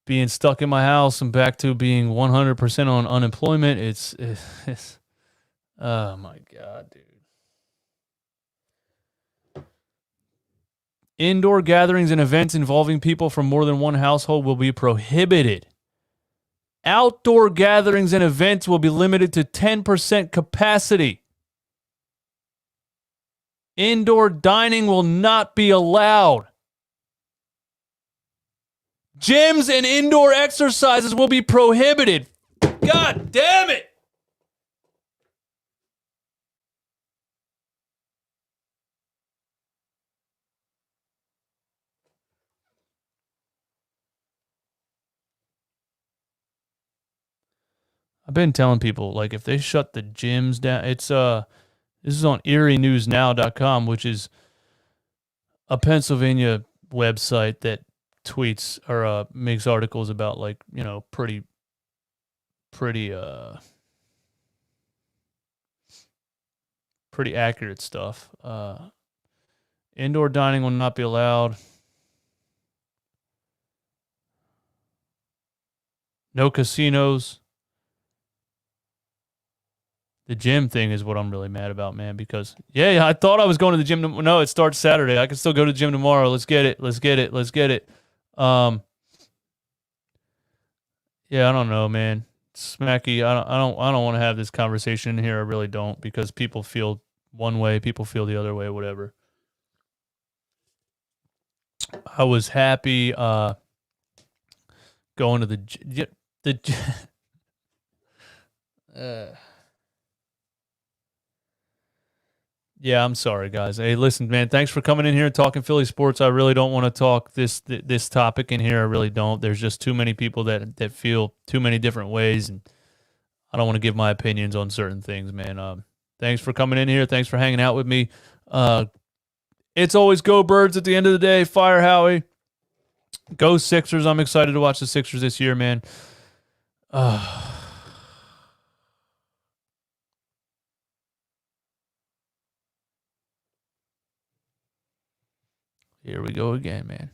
A: being stuck in my house. I'm back to being 100% on unemployment. It's oh, my God, dude. Indoor gatherings and events involving people from more than one household will be prohibited. Outdoor gatherings and events will be limited to 10% capacity. Indoor dining will not be allowed. Gyms and indoor exercises will be prohibited. God damn it! I've been telling people, like, if they shut the gyms down, it's this is on EerieNewsNow.com, which is a Pennsylvania website that tweets or makes articles about, like, pretty accurate stuff. Indoor dining will not be allowed. No casinos. The gym thing is what I'm really mad about, man, because, yeah, I thought I was going to the gym. No, it starts Saturday. I can still go to the gym tomorrow. Let's get it. Let's get it. Let's get it. Yeah, I don't know, man. Smacky, I don't want to have this conversation here. I really don't, because people feel one way, people feel the other way, whatever. I was happy going to yeah, I'm sorry, guys. Hey, listen, man, thanks for coming in here and talking Philly sports. I really don't want to talk this topic in here. I really don't. There's just too many people that feel too many different ways, and I don't want to give my opinions on certain things, man. Thanks for coming in here. Thanks for hanging out with me. It's always go Birds at the end of the day. Fire Howie. Go Sixers. I'm excited to watch the Sixers this year, man. Here we go again, man.